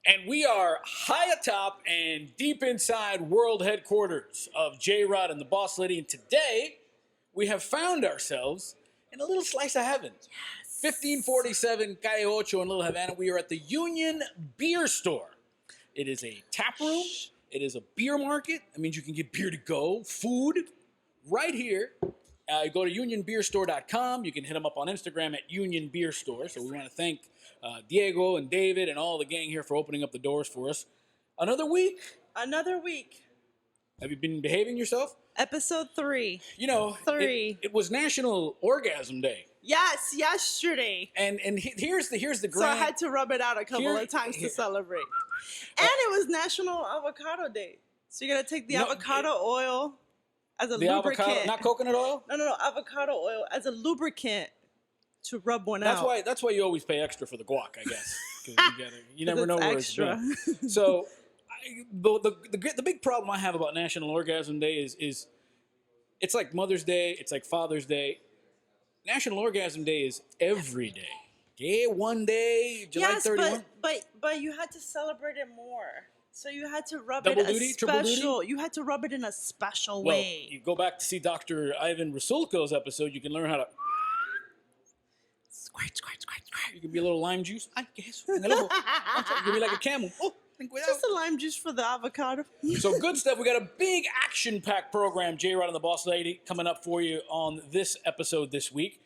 And we are high atop and deep inside world headquarters of JRod and the Boss Lady. And today, we have found ourselves in a little slice of heaven. Yes. 1547 Calle Ocho in Little Havana. We are at the Union Beer Store. It is a tap room. It is a beer market. That means you can get beer to go, food, right here. Go to unionbeerstore.com. You can hit them up on Instagram at Union Beer Store. So we want to thank Diego and David and all the gang here for opening up the doors for us. Another week. Another week. Have you been behaving yourself? Episode 3. You know, 3. It was National Orgasm Day. Yes, yesterday. And here's the grand. So I had to rub it out a couple of times to celebrate. And it was National Avocado Day. So you're gonna take the avocado oil as a lubricant. Avocado, not coconut oil? No, avocado oil as a lubricant to rub one out. That's why you always pay extra for the guac, I guess. You never know where extra. It's going. So the big problem I have about National Orgasm Day is it's like Mother's Day, it's like Father's Day. National Orgasm Day is every day. Yeah, one day, July 31. But you had to celebrate it more. So you had to rub Double it duty, a special. You had to rub it in a special way. You go back to see Dr. Ivan Rasulko's episode. You can learn how to squirt. You can be a little lime juice. I guess. You can be like a camel. Oh, just a lime juice for the avocado. So good stuff. We got a big action-packed program, JRod and the Boss Lady, coming up for you on this episode this week.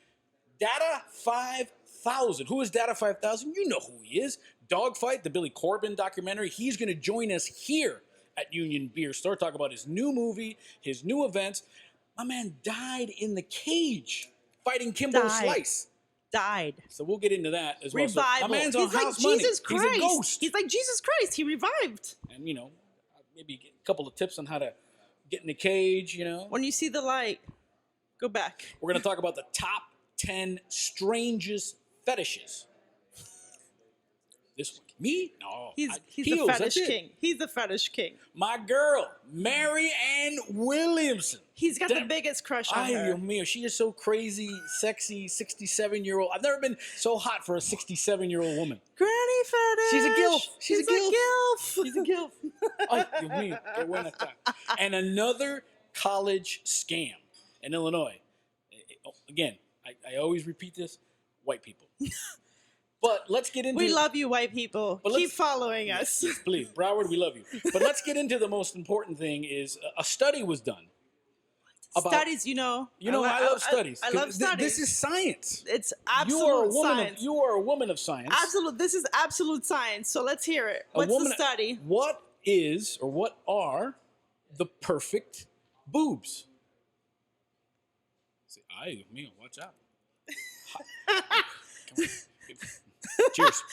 Dada 5000. Who is Dada 5000? You know who he is. Dogfight, the Billy Corben documentary. He's going to join us here at Union Beer Store, talk about his new movie, his new events. My man died in the cage fighting Kimbo Slice. Died. So we'll get into that as well. Revival. So my man's on house like money. Jesus Christ. He's a ghost. He's like Jesus Christ. He revived. And, maybe a couple of tips on how to get in the cage, When you see the light, go back. We're going to talk about the top 10 strangest fetishes. This one. Me? No. He's the fetish king. He's the fetish king. My girl, Marianne Williamson. He's got the biggest crush on her. Dios mío, she is so crazy, sexy, 67-year-old. I've never been so hot for a 67-year-old woman. Granny fetish. She's a gilf. She's a gilf. She's a gilf. Ay, Dios mío, qué buena está. And another college scam in Illinois. Again, I always repeat this, white people. But let's get into... We love you, white people. Keep following us. Please, Broward, we love you. But let's get into the most important thing is a study was done. Studies, I love studies. I love studies. This is science. It's absolute science. You are a woman of science. Absolute. This is absolute science. So let's hear it. What's the study? What are the perfect boobs? Say, ay, Dios mío, watch out. Come on. Cheers.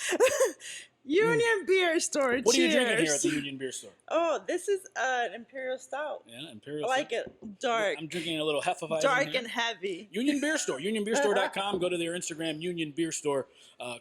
Union Beer Store. What are you drinking here at the Union Beer Store? Oh, this is an Imperial Stout. Yeah, Imperial Stout. I like it. Dark. I'm drinking a little Hefeweizen. Dark and heavy. Union Beer Store. UnionBeerStore.com. Go to their Instagram, Union Beer Store.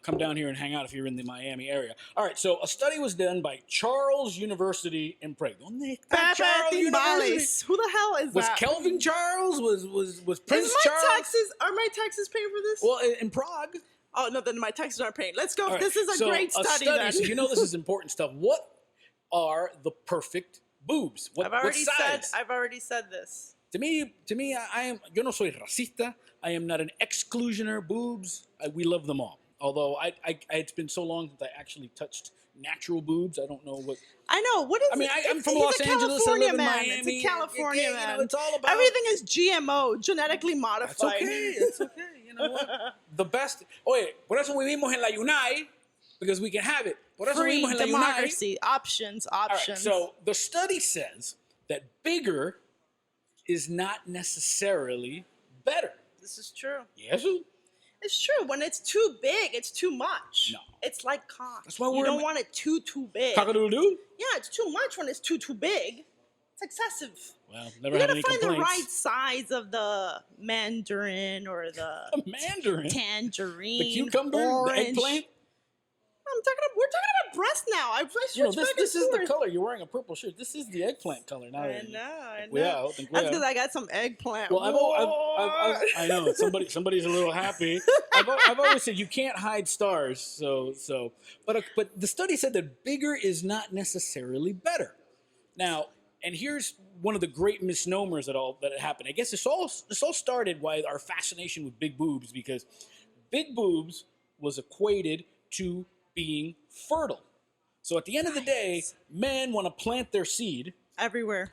Come down here and hang out if you're in the Miami area. All right, so a study was done by Charles University in Prague. ¿Dónde está Charles University? Who the hell is that? Was Kelvin Charles? Was Prince Charles? Are my taxes paying for this? Well, in Prague. Oh, no, then my taxes aren't paying. Let's go. Right. This is a great study then. So this is important stuff. What are the perfect boobs? What size? I've already said this. To me, yo no soy racista. I am not an exclusioner. Boobs, we love them all. Although it's been so long since I actually touched natural boobs. I don't know what. I know. What is it? I mean, I'm from Los Angeles. I live in Miami. It's a California man. It's all about... Everything is GMO, genetically modified. It's okay. You know what? The best... Oye, por eso vivimos en la UNAI, because we can have it. Por eso Free vivimos en la democracy. Options. Right, so the study says that bigger is not necessarily better. This is true. Yes. It's true. When it's too big, it's too much. No. It's like cock. That's why you don't want it too big. Cock-a-doodle-doo? Yeah, it's too much when it's too big. It's excessive. Well, never had any complaints. You gotta find the right size of the mandarin or the mandarin? Tangerine. The cucumber? Orange. The eggplant? We're talking about fast now. I switch You know, back this and is the forth. color. You're wearing a purple shirt. This is the eggplant color. Now I know. I we know. out. That's because I got some eggplant. Well, I know somebody's a little happy. I've always said you can't hide stars. But the study said that bigger is not necessarily better. Now, and here's one of the great misnomers that happened. I guess this all started why our fascination with big boobs, because big boobs was equated to being fertile. So at the end of the day, men want to plant their seed everywhere.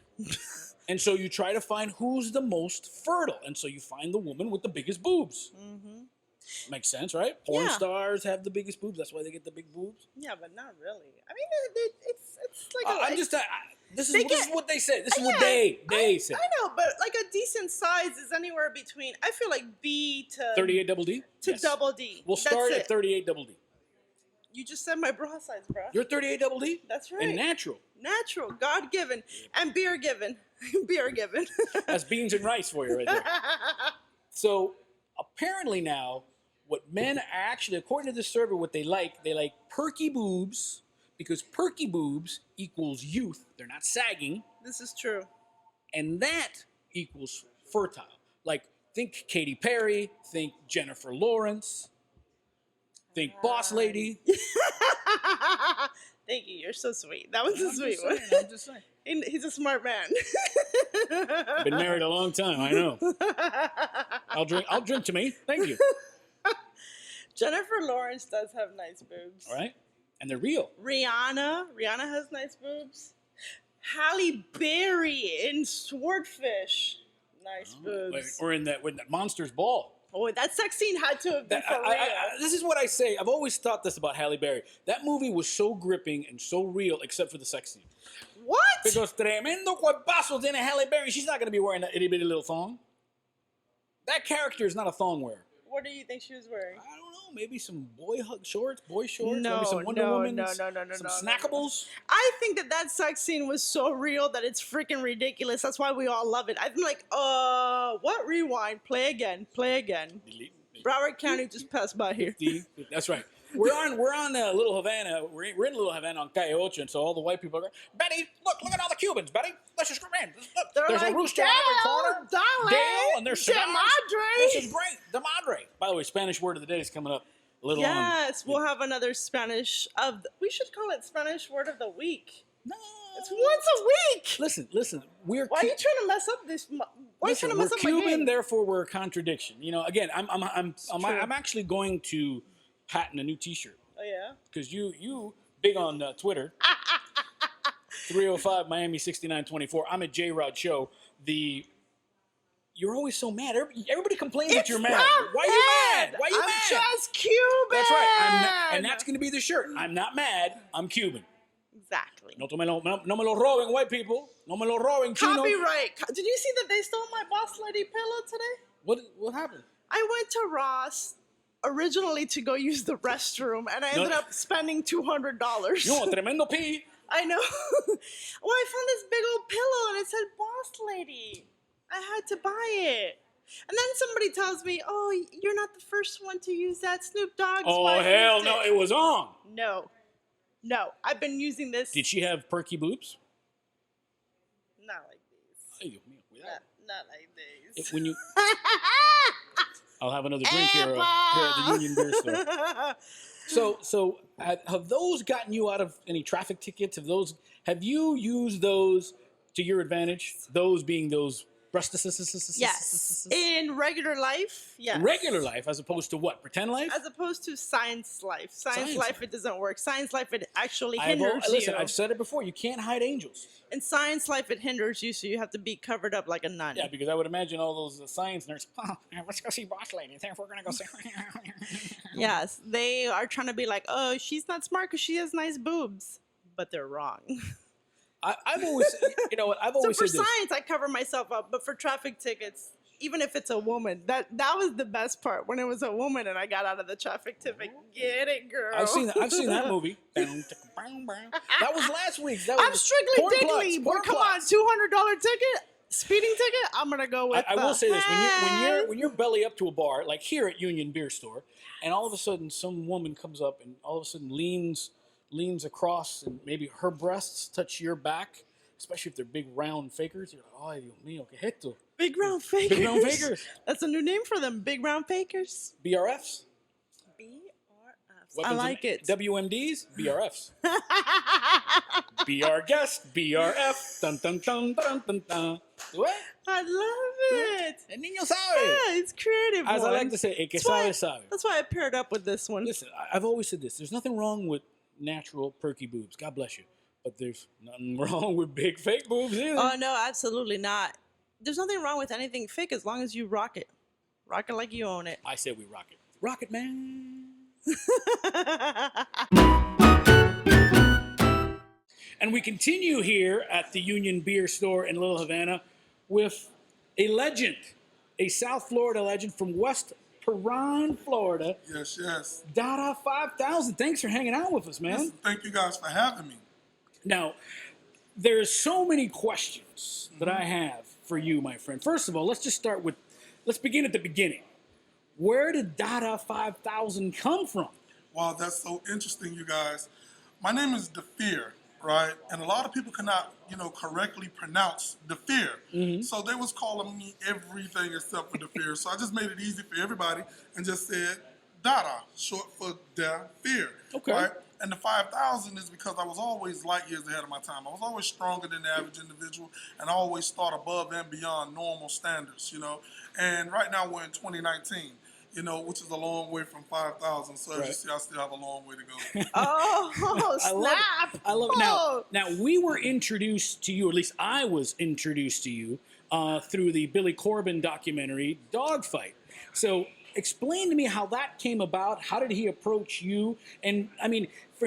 And so you try to find who's the most fertile. And so you find the woman with the biggest boobs. Mm-hmm. Makes sense, right? Porn stars have the biggest boobs. That's why they get the big boobs. Yeah, but not really. I mean, it's like I'm just... This is what they say. This is what they say. I know, but like a decent size is anywhere between, I feel like B to... 38 double D? To double D. We'll start at 38 double D. You just said my bra size, bro. You're 38 double D? That's right. And natural. Natural, God-given, and beer-given. Beer-given. That's beans and rice for you right there. So apparently now, what men are actually, according to this survey, what they like perky boobs, because perky boobs equals youth. They're not sagging. This is true. And that equals fertile. Like, think Katy Perry, think Jennifer Lawrence, think Boss Lady. Thank you. You're so sweet. That was a sweet one. I'm just saying. He's a smart man. I've been married a long time. I know. I'll drink to me. Thank you. Jennifer Lawrence does have nice boobs. All right. And they're real. Rihanna has nice boobs. Halle Berry in Swordfish. Nice boobs. Or in that Monsters Ball. Oh, that sex scene had to have been for real. This is what I say. I've always thought this about Halle Berry. That movie was so gripping and so real, except for the sex scene. What? Because tremendo cuerpazo tiene Halle Berry. She's not going to be wearing that itty bitty little thong. That character is not a thong wearer. What do you think she was wearing? I don't know. Maybe some boy shorts. No, maybe some Wonder Woman. No. Some snackables. I think that sex scene was so real that it's freaking ridiculous. That's why we all love it. I'm like, what? Rewind. Play again. Delete. Broward County just passed by here. That's right. We're on Little Havana. We're in Little Havana on Calle Ocho, and so all the white people are going, Betty, look at all the Cubans, Betty. Let's just come in. Look, there's like, a rooster on every corner. Darling, Dale, and there's cigars. Madre. This is great. De Madre. By the way, Spanish word of the day is coming up a little on. Yes, we'll have another Spanish we should call it Spanish word of the week. No. It's once a week. Listen. Why are you trying to mess up this? Why are you trying to mess up my Cuban, game? therefore we're a contradiction. You know, again, I'm actually going to patent a new T-shirt. Oh yeah. Because you big on Twitter. 305 Miami 6924. I'm at JRod Show. You're always so mad. Everybody complains that you're mad. Why are you mad? Why are you mad? I'm just Cuban. That's right. And that's going to be the shirt. I'm not mad. I'm Cuban. Exactly. No me lo roben, white people. No me lo roben, chinos. Copyright. Did you see that they stole my Boss Lady pillow today? What happened? I went to Ross originally to go use the restroom, and I ended up spending $200. You want tremendo pee? I know. Well, I found this big old pillow, and it said Boss Lady. I had to buy it. And then somebody tells me, oh, you're not the first one to use that. Snoop Dogg's Oh, hell no. It was on. No. I've been using this. Did she have perky boobs? Not like these. Not like these. When you... I'll have another drink here at the Union Beer Store. So have those gotten you out of any traffic tickets? Have you used those to your advantage? Those being those breastises? Yes. In regular life, yes. In regular life, as opposed to what? Pretend life? As opposed to science life. Science life, it doesn't work. Science life, it actually hinders you. Listen, I've said it before. You can't hide angels. In science life, it hinders you, so you have to be covered up like a nun. Yeah, because I would imagine all those science nerds, let's go see Boss Lady. We're going to go see Yes, they are trying to be like, oh, she's not smart because she has nice boobs. But they're wrong. I've always, I've always so for said this. science, I cover myself up, but for traffic tickets, even if it's a woman, that was the best part when it was a woman and I got out of the traffic ticket. Get it, girl. I've seen that movie. That was last week. I'm strictly diddly, but come on, $200 ticket, speeding ticket. I'm gonna go with. I will say this: when you're belly up to a bar, like here at Union Beer Store, and all of a sudden some woman comes up and all of a sudden leans leans across and maybe her breasts touch your back, especially if they're big round fakers. You're like, ay, Dios mío, ¿qué es esto? Big round fakers. Big round fakers. That's a new name for them. Big round fakers. BRFs. BRFs. I like it. WMDs, BRFs. Be our guest, BRF. Dun dun dun dun dun dun. What? I love it. El niño sabe. Yeah, it's creative. As one. I like to say, el que sabe, sabe. That's why I paired up with this one. Listen, I've always said this. There's nothing wrong with natural, perky boobs. God bless you. But there's nothing wrong with big fake boobs either. Oh, no, absolutely not. There's nothing wrong with anything fake as long as you rock it. Rock it like you own it. I said we rock it. Rock it, man. And we continue here at the Union Beer Store in Little Havana with a legend, a South Florida legend from West Paran, Florida. Yes, yes. Dada 5000. Thanks for hanging out with us, man. Listen, thank you guys for having me. Now, there's so many questions that I have for you, my friend. First of all, let's begin at the beginning. Where did Dada 5000 come from? Wow, that's so interesting, you guys. My name is Defeer, right? And a lot of people cannot, correctly pronounce Defeer. Mm-hmm. So they was calling me everything except for Defeer. So I just made it easy for everybody and just said Dada, short for Defeer. Okay. Right? And the 5,000 is because I was always light years ahead of my time. I was always stronger than the average individual, and I always thought above and beyond normal standards, And right now we're in 2019, which is a long way from 5,000. So as you see, I still have a long way to go. Oh, snap. I love it. Now, we were introduced to you, or at least I was introduced to you, through the Billy Corben documentary, Dogfight. So explain to me how that came about. How did he approach you? And, I mean,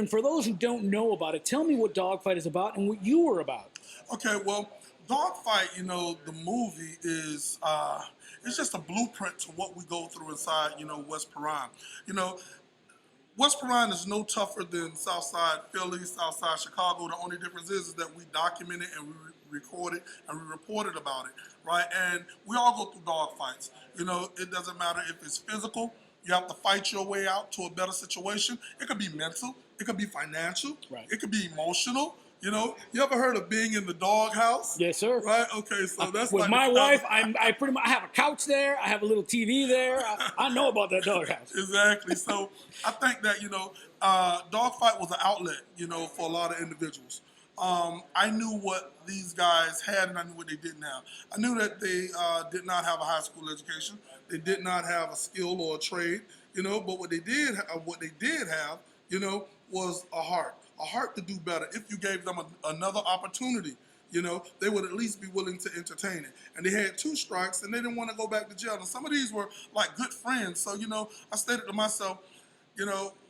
for those who don't know about it, tell me what Dogfight is about and what you were about. Okay, well, Dogfight, the movie is it's just a blueprint to what we go through inside, West Paran. West Paran is no tougher than Southside Philly, Southside Chicago. The only difference is that we document it and we record it and we reported about it, right? And we all go through dogfights. It doesn't matter if it's physical. You have to fight your way out to a better situation. It could be mental. It could be financial. Right. It could be emotional. You ever heard of being in the doghouse? Yes, sir. Right. Okay. So that's with like my wife. I pretty much have a couch there. I have a little TV there. I know about that doghouse. Exactly. So I think that Dogfight was an outlet, for a lot of individuals. I knew what these guys had, and I knew what they didn't have. I knew that they did not have a high school education. They did not have a skill or a trade, But what they did have, was a heart to do better. If you gave them another opportunity, they would at least be willing to entertain it. And they had 2 strikes, and they didn't want to go back to jail. And some of these were like good friends. So, I stated to myself,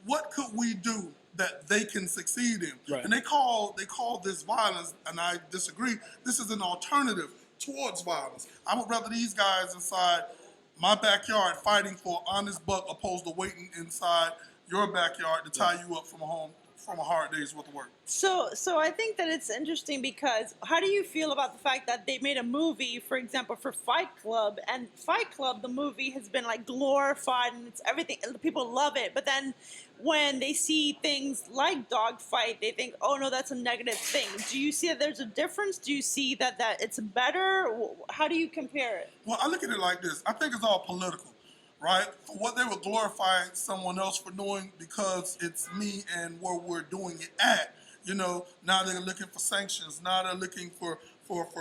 what could we do that they can succeed in? Right. And they call this violence, and I disagree. This is an alternative towards violence. I would rather these guys inside my backyard fighting for an honest buck opposed to waiting inside your backyard to tie you up from a hard day's worth of work. So I think that it's interesting because how do you feel about the fact that they made a movie, for example, for Fight Club, and Fight Club, the movie has been like glorified and it's everything, and people love it, but then when they see things like Dogfight, they think, oh no, that's a negative thing. Do you see that there's a difference? Do you see that it's better? How do you compare it? Well, I look at it like this. I think it's all political. Right? For what they were glorifying someone else for doing because it's me and where we're doing it at, now they're looking for sanctions. Now they're looking for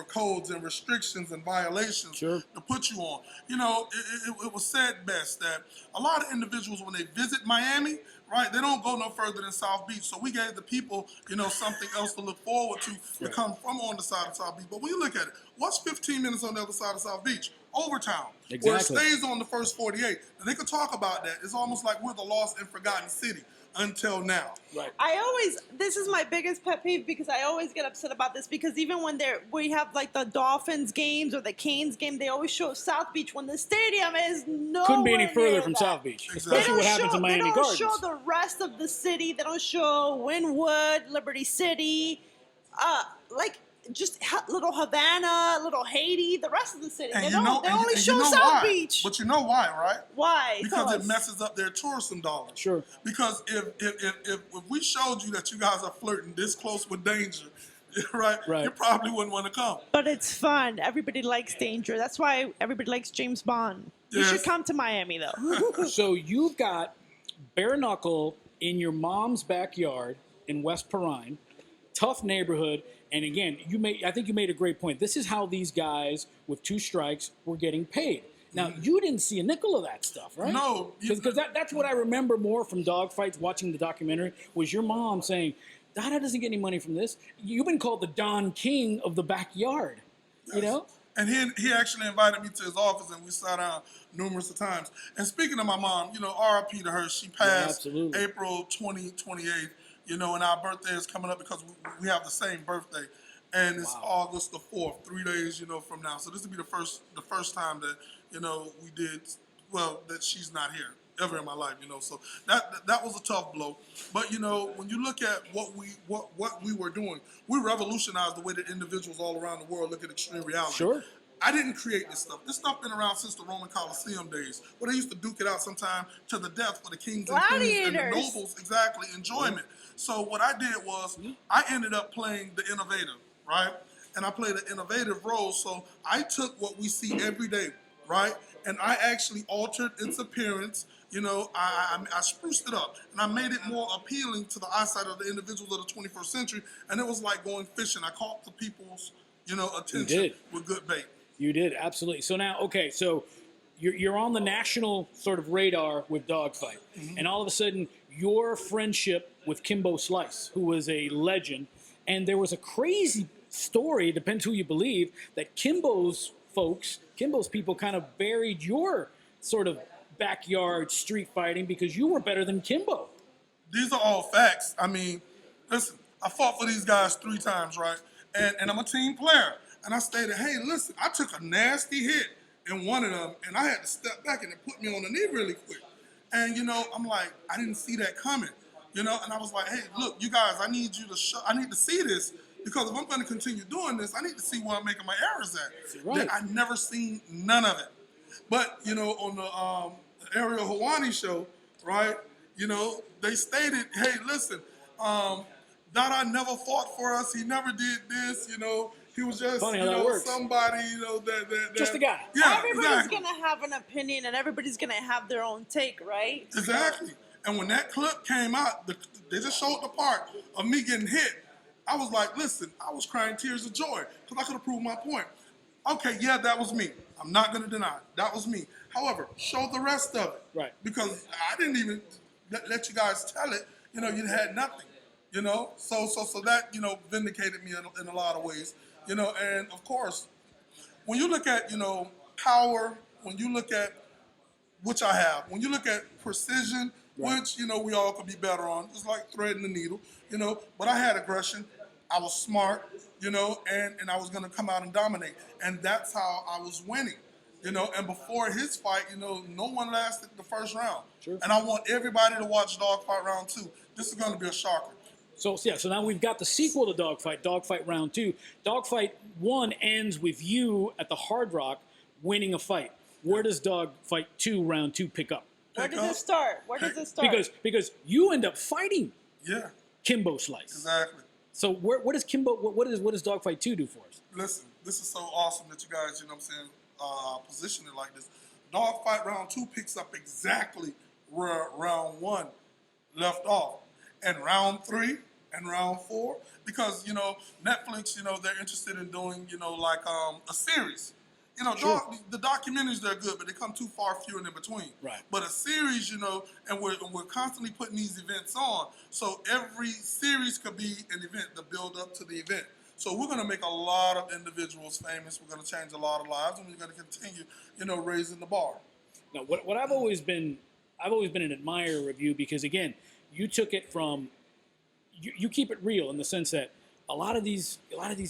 codes and restrictions and violations to put you on. It was said best that a lot of individuals, when they visit Miami, right, they don't go no further than South Beach. So we gave the people, something else to look forward to come from on the side of South Beach. But when you look at it, what's 15 minutes on the other side of South Beach? Overtown, where it stays on the first 48. And they could talk about that. It's almost like we're the lost and forgotten city until now. Right. This is my biggest pet peeve because I always get upset about this because even when we have like the Dolphins games or the Canes game, they always show South Beach when the stadium is nowhere Couldn't be any further near from that. South Beach, Exactly. especially what happens in Miami Gardens. They don't show the rest of the city. They don't show Wynwood, Liberty City. just Little Havana, Little Haiti, the rest of the city. And They you don't. know, They and only you show know South why? Beach. But you know why, right? Why? Because Tell it us. messes up their tourism dollars. Sure. Because if we showed you that you guys are flirting this close with danger, right? Right. You probably wouldn't want to come. But it's fun. Everybody likes danger. That's why everybody likes James Bond. You Yes. should come to Miami, though. So you've got bare knuckle in your mom's backyard in West Perrine, tough neighborhood, and again, I think you made a great point. This is how these guys with 2 strikes were getting paid. Now, you didn't see a nickel of that stuff, right? No. Because that's what I remember more from dogfights, watching the documentary, was your mom saying, Dada doesn't get any money from this. You've been called the Don King of the backyard, you know? And he actually invited me to his office, and we sat down numerous of times. And speaking of my mom, you know, R.I.P. to her. She passed absolutely. April 28th, you know, and our birthday is coming up because we have the same birthday. And it's August the 4th, 3 days, you know, from now. So this will be the first time that, you know, that she's not here ever in my life, you know. So that was a tough blow. But, you know, when you look at what we were doing, we revolutionized the way that individuals all around the world look at extreme reality. Sure. I didn't create this stuff. This stuff been around since the Roman Colosseum days, where they used to duke it out sometime to the death for the kings and queens and the Gladiators. nobles, exactly, enjoyment. So what I did was I ended up playing the innovator, right? And I played an innovative role. So I took what we see every day, right? And I actually altered its appearance. You know, I spruced it up, and I made it more appealing to the eyesight of the individuals of the 21st century. And it was like going fishing. I caught the people's, you know, attention with good bait. You did, absolutely. So now, okay, so you're on the national sort of radar with Dogfight, and all of a sudden, your friendship with Kimbo Slice, who was a legend, and there was a crazy story, depends who you believe, that Kimbo's people kind of buried your sort of backyard street fighting because you were better than Kimbo. These are all facts. I mean, listen, I fought for these guys 3 times, right? And I'm a team player. And I stated, hey, listen, I took a nasty hit in one of them, and I had to step back, and it put me on the knee really quick. And, you know, I'm like, I didn't see that coming, you know? And I was like, hey, look, you guys, I need to see this, because if I'm going to continue doing this, I need to see where I'm making my errors at. Right. I never seen none of it. But, you know, on the Ariel Hawani show, right, you know, they stated, hey, listen, Dada never fought for us. He never did this, you know. He was just, Funny you how that know, works. somebody, you know, that Just a guy. Yeah, Everybody's exactly. going to have an opinion, and everybody's going to have their own take, right? Exactly. And when that clip came out, they just showed the part of me getting hit. I was like, listen, I was crying tears of joy because I could have proved my point. Okay, yeah, that was me. I'm not going to deny it. That was me. However, show the rest of it. Right. Because I didn't even let you guys tell it. You know, you had nothing. You know, so that, you know, vindicated me in a lot of ways. You know, and of course, when you look at, you know, power, when you look at, which I have, when you look at precision, which, you know, we all could be better on, it's like threading the needle, you know, but I had aggression, I was smart, you know, and I was going to come out and dominate. And that's how I was winning, you know, and before his fight, you know, no one lasted the first round. Sure. And I want everybody to watch Dogfight Round 2. This is going to be a sharker. So now we've got the sequel to Dogfight, Dogfight Round 2. Dogfight 1 ends with you at the Hard Rock winning a fight. Where does Dogfight 2 Round 2 pick up? Where does it start? Because you end up fighting Yeah, Kimbo Slice. exactly. So what does Kimbo? What does Dogfight 2 do for us? Listen, this is so awesome that you guys, you know what I'm saying, position it like this. Dogfight Round 2 picks up exactly where Round 1 left off. And Round 3 and Round 4, because, you know, Netflix, you know, they're interested in doing, you know, like a series. You know, Sure. the documentaries, they're good, but they come too far few and in between. Right. But a series, you know, and we're constantly putting these events on. So every series could be an event to build up to the event. So we're going to make a lot of individuals famous. We're going to change a lot of lives, and we're going to continue, you know, raising the bar. Now, what I've always been an admirer of you because, again, you took it from you keep it real in the sense that a lot of these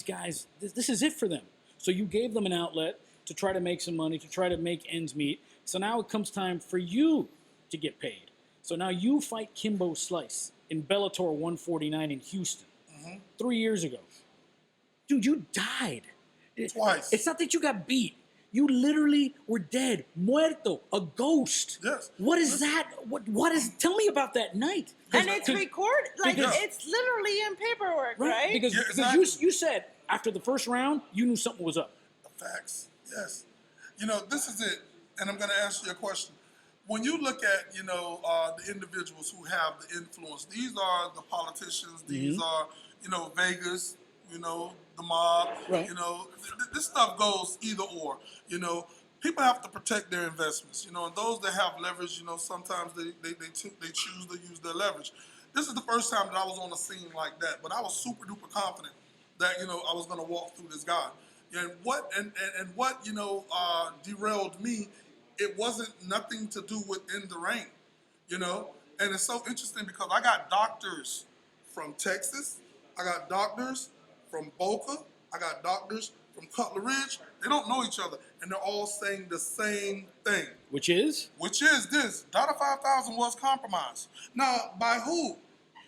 guys, this is it for them. So you gave them an outlet to try to make some money, to try to make ends meet. So now it comes time for you to get paid. So now you fight Kimbo Slice in Bellator 149 in Houston 3 years ago. Dude, you died. Twice. It's not that you got beat. You literally were dead, muerto, a ghost. Yes. What is that? What is? Tell me about that night. And it's recorded, like because- it's literally in paperwork, right? Because, Yeah, because exactly. you said after the first round you knew something was up. Facts. Yes. You know, this is it. And I'm going to answer your question. When you look at, you know, the individuals who have the influence, these are the politicians, these are, you know, Vegas, you know, the mob, Right. you know, this stuff goes either or, you know. People have to protect their investments, you know, and those that have leverage, you know, sometimes they choose to use their leverage. This is the first time that I was on a scene like that, but I was super duper confident that, you know, I was going to walk through this guy. And what you know derailed me, it wasn't nothing to do with in the ring, you know. And it's so interesting because I got doctors from Texas, I got doctors from Boca, I got doctors from Cutler Ridge. They don't know each other, and they're all saying the same thing, Which is this: Dada 5000 was compromised. Now, by who?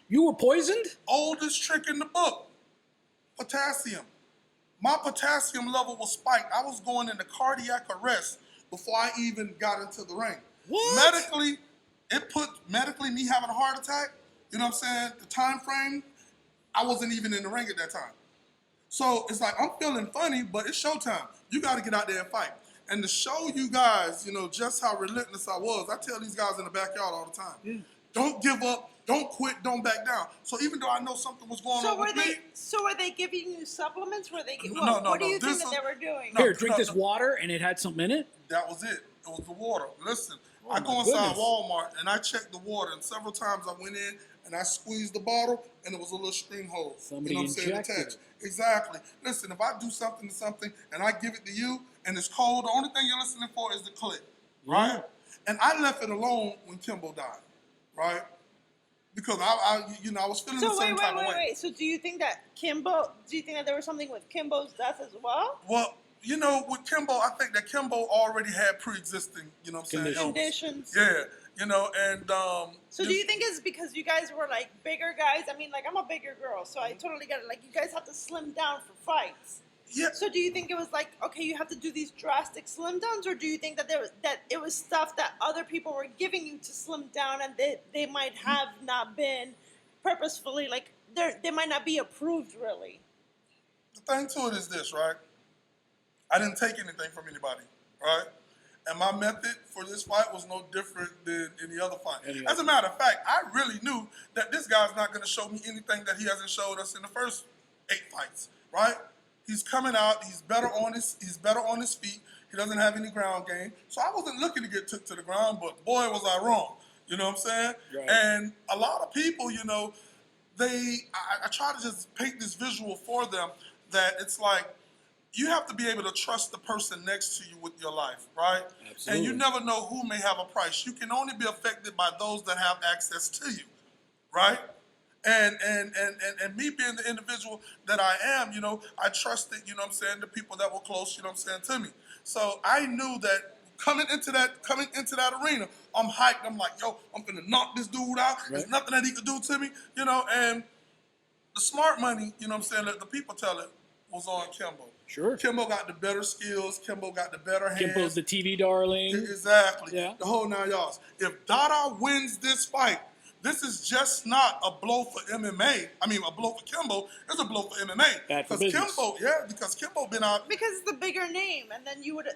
you were poisoned. Oldest trick in the book: potassium. My potassium level was spiked. I was going into cardiac arrest before I even got into the ring. What? Medically, me having a heart attack, you know what I'm saying? The time frame, I wasn't even in the ring at that time. So it's like, I'm feeling funny, but it's showtime. You got to get out there and fight. And to show you guys, you know, just how relentless I was, I tell these guys in the backyard all the time, don't give up, don't quit, don't back down. So even though I know something was going on with me. So were they giving you supplements? Were they? No, What do you this think that they were doing? No. Here, drink this water, and it had something in it. That was it. It was the water. Listen, I my go inside goodness. Walmart and I checked the water, and several times I went in and I squeezed the bottle, and it was a little string hole. Somebody you know what I'm saying? injected Attached. it. Exactly. Listen, if I do something to something and I give it to you and it's cold, the only thing you're listening for is the click, right? And I left it alone when Kimbo died, right? Because I was feeling the So same type of way. wait. So do you think that there was something with Kimbo's death as well? Well, you know, with Kimbo, I think that Kimbo already had pre-existing, you know what I'm saying, illness. Conditions. Yeah, you know, and So do you think it's because you guys were like bigger guys? I mean, like I'm a bigger girl, so I totally get it. Like you guys have to slim down for fights. yeah, So do you think it was like, okay, you have to do these drastic slim downs, or do you think that it was stuff that other people were giving you to slim down, and they might have not been purposefully, like they might not be approved really? the thing to it is this, right? I didn't take anything from anybody, right? And my method for this fight was no different than any other fight. As a matter of fact, I really knew that this guy's not going to show me anything that he hasn't showed us in the first 8 fights, right? He's coming out. He's better on his feet. He doesn't have any ground game. So I wasn't looking to get took to the ground, but boy, was I wrong. You know what I'm saying? Right. And a lot of people, you know, I try to just paint this visual for them that it's like, you have to be able to trust the person next to you with your life, right? Absolutely. And you never know who may have a price. You can only be affected by those that have access to you, right? And me being the individual that I am, you know, I trusted, you know what I'm saying, the people that were close, you know what I'm saying, to me. So I knew that coming into that arena, I'm hyped. I'm like, yo, I'm gonna knock this dude out. There's nothing that he could do to me, you know. And the smart money, you know what I'm saying, that the people tell it was on Kimbo. Sure. Kimbo got the better skills. Kimbo got the better hands. Kimbo's the TV darling. Exactly. Yeah. The whole 9 yards. If Dada wins this fight, this is just not a blow for MMA. I mean, a blow for Kimbo. It's a blow for MMA. Bad for business. Because Kimbo been out Because it's the bigger name, and then you would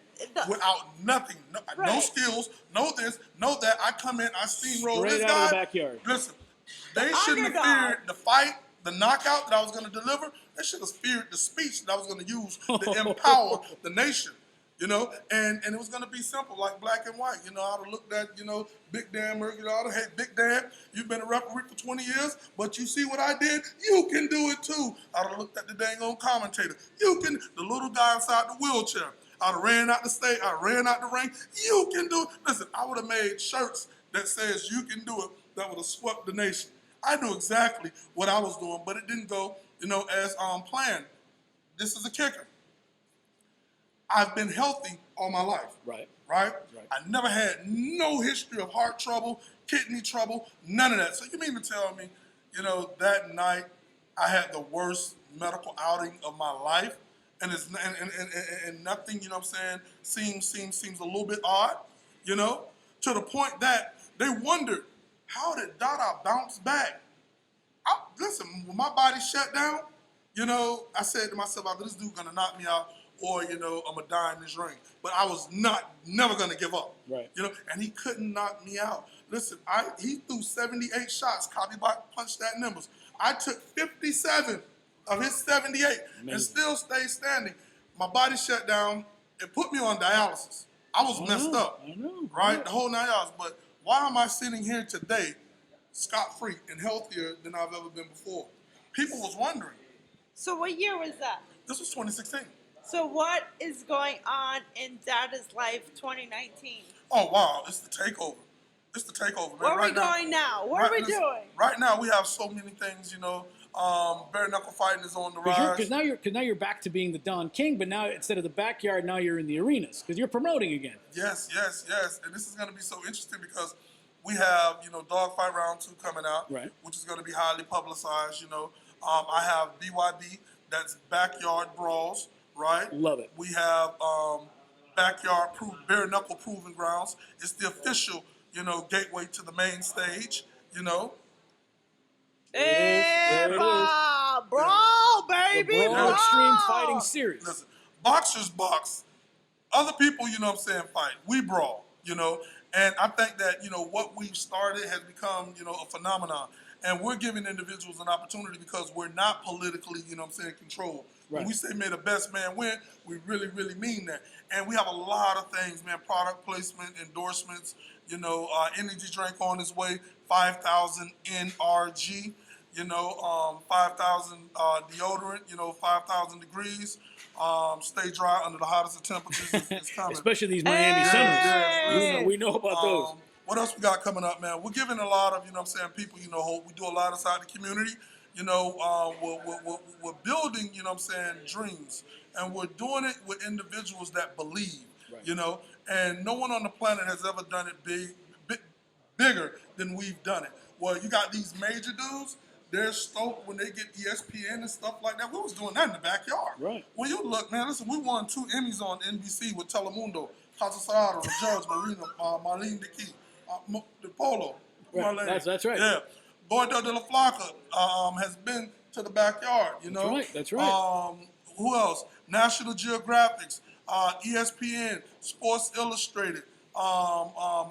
without nothing, no Right. skills, no this, no that. I come in, I steamroll Straight this out guy. of the backyard. Listen, they shouldn't have underdog. feared the fight, the knockout that I was going to deliver. They should have feared the speech that I was going to use to empower the nation. You know, and it was going to be simple, like black and white. You know, I'd have looked at, you know, Big Dan Murphy, I'd have, hey, Big Dan, you've been a referee for 20 years, but you see what I did? You can do it too. I'd have looked at the dang old commentator. The little guy inside the wheelchair. I'd have ran out the stage, I ran out the ring. You can do it. Listen, I would have made shirts that says you can do it that would have swept the nation. I knew exactly what I was doing, but it didn't go, you know, as planned. This is a kicker. I've been healthy all my life. Right. Right? I never had no history of heart trouble, kidney trouble, none of that. So you mean to tell me, you know, that night I had the worst medical outing of my life, and it's and nothing, you know what I'm saying, seems a little bit odd, you know, to the point that they wondered, how did Dada bounce back? Listen, when my body shut down, you know, I said to myself, either this dude gonna knock me out, or you know, I'm gonna die in this ring. But I was never gonna give up. Right. You know, and he couldn't knock me out. Listen, he threw 78 shots, copy punched that numbers. I took 57 of his 78 Amazing. and still stayed standing. My body shut down. It put me on dialysis. I was messed up. I know. Right? The whole 9 hours. But why am I sitting here today scot-free and healthier than I've ever been before? People was wondering. So what year was that? This was 2016. So what is going on in Dada's life 2019? Oh, wow. It's the takeover. It's the takeover, man. Where are we going now? What are we doing? Right now, we have so many things, you know. Bare knuckle fighting is on the rise. Because now you're back to being the Don King, but now instead of the backyard, now you're in the arenas because you're promoting again. Yes. And this is going to be so interesting because we have, you know, Dogfight Round 2 coming out, right, which is going to be highly publicized, you know. I have BYB, that's Backyard Brawls, right? Love it. We have Backyard Bare Knuckle Proving Grounds. It's the official, you know, gateway to the main stage, you know. Brawl, baby, the Brawl Extreme Fighting Series. Listen, boxers box. Other people, you know what I'm saying, fight. We brawl, you know. And I think that, you know, what we've started has become, you know, a phenomenon. And we're giving individuals an opportunity because we're not politically, you know what I'm saying, controlled. Right. When we say may the best man win, we really, really mean that. And we have a lot of things, man, product placement, endorsements, you know, energy drink on its way, 5,000 NRG, you know, 5,000 deodorant, you know, 5,000 degrees. Stay dry under the hottest of temperatures is coming. Especially these Miami summers. We know about those. What else we got coming up, man? We're giving a lot of, you know what I'm saying, people, you know, hope. We do a lot inside the community. You know, we're building, you know what I'm saying, dreams. And we're doing it with individuals that believe, right, you know. And no one on the planet has ever done it bigger than we've done it. Well, you got these major dudes, they're stoked when they get ESPN and stuff like that. We was doing that in the backyard. Right. When you look, man, listen, we won 2 Emmys on NBC with Telemundo, Casa Sarado, the Judge, Marina, Marlene Dickey, the Polo. Right. Marlene. That's right. Yeah. Gordo de la Flaca has been to the backyard, you know. That's right. Who else? National Geographics, ESPN, Sports Illustrated,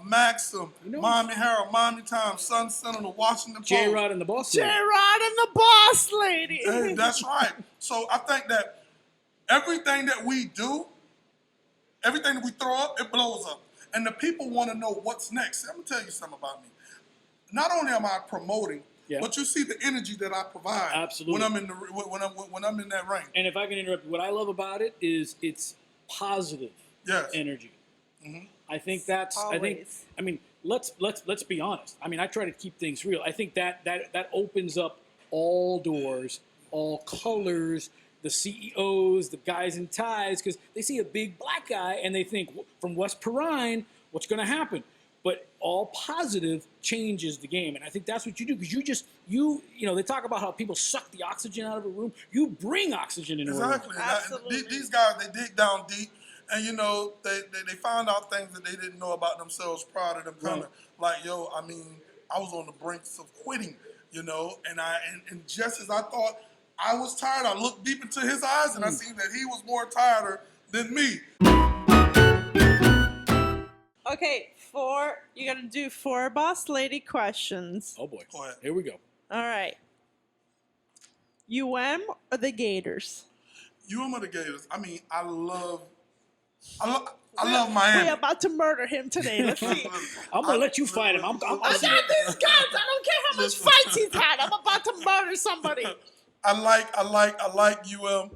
Maxim, Miami Herald, Miami Times, Sun Sentinel, Washington Post. JRod and the Boss Lady. JRod and the Boss Lady. Hey, that's right. So I think that everything that we do, everything that we throw up, it blows up. And the people want to know what's next. I'm going to tell you something about me. Not only am I promoting, but you see the energy that I provide. Absolutely. When I'm in that ring. And if I can interrupt, what I love about it is it's positive energy. Mm-hmm. I think that's. Always. I mean, let's be honest. I mean, I try to keep things real. I think that opens up all doors, all colors. The CEOs, the guys in ties, because they see a big black guy and they think from West Perrine, what's going to happen? But all positive changes the game, and I think that's what you do because you know they talk about how people suck the oxygen out of a room. You bring oxygen in a room. Exactly. Absolutely. These guys, they dig down deep, and you know they found out things that they didn't know about themselves prior to them coming. Right. Like, yo, I mean, I was on the brinks of quitting, you know, and just as I thought I was tired, I looked deep into his eyes and I seen that he was more tired than me. Okay, you're going to do 4 Boss Lady questions. Oh boy. Go ahead. Here we go. All right. UM or the Gators? UM or the Gators? I mean, I love Miami. We're about to murder him today. Let's see. I'm going to let you fight him. I got these guns. I don't care how much fights he's had. I'm about to murder somebody. I like UM,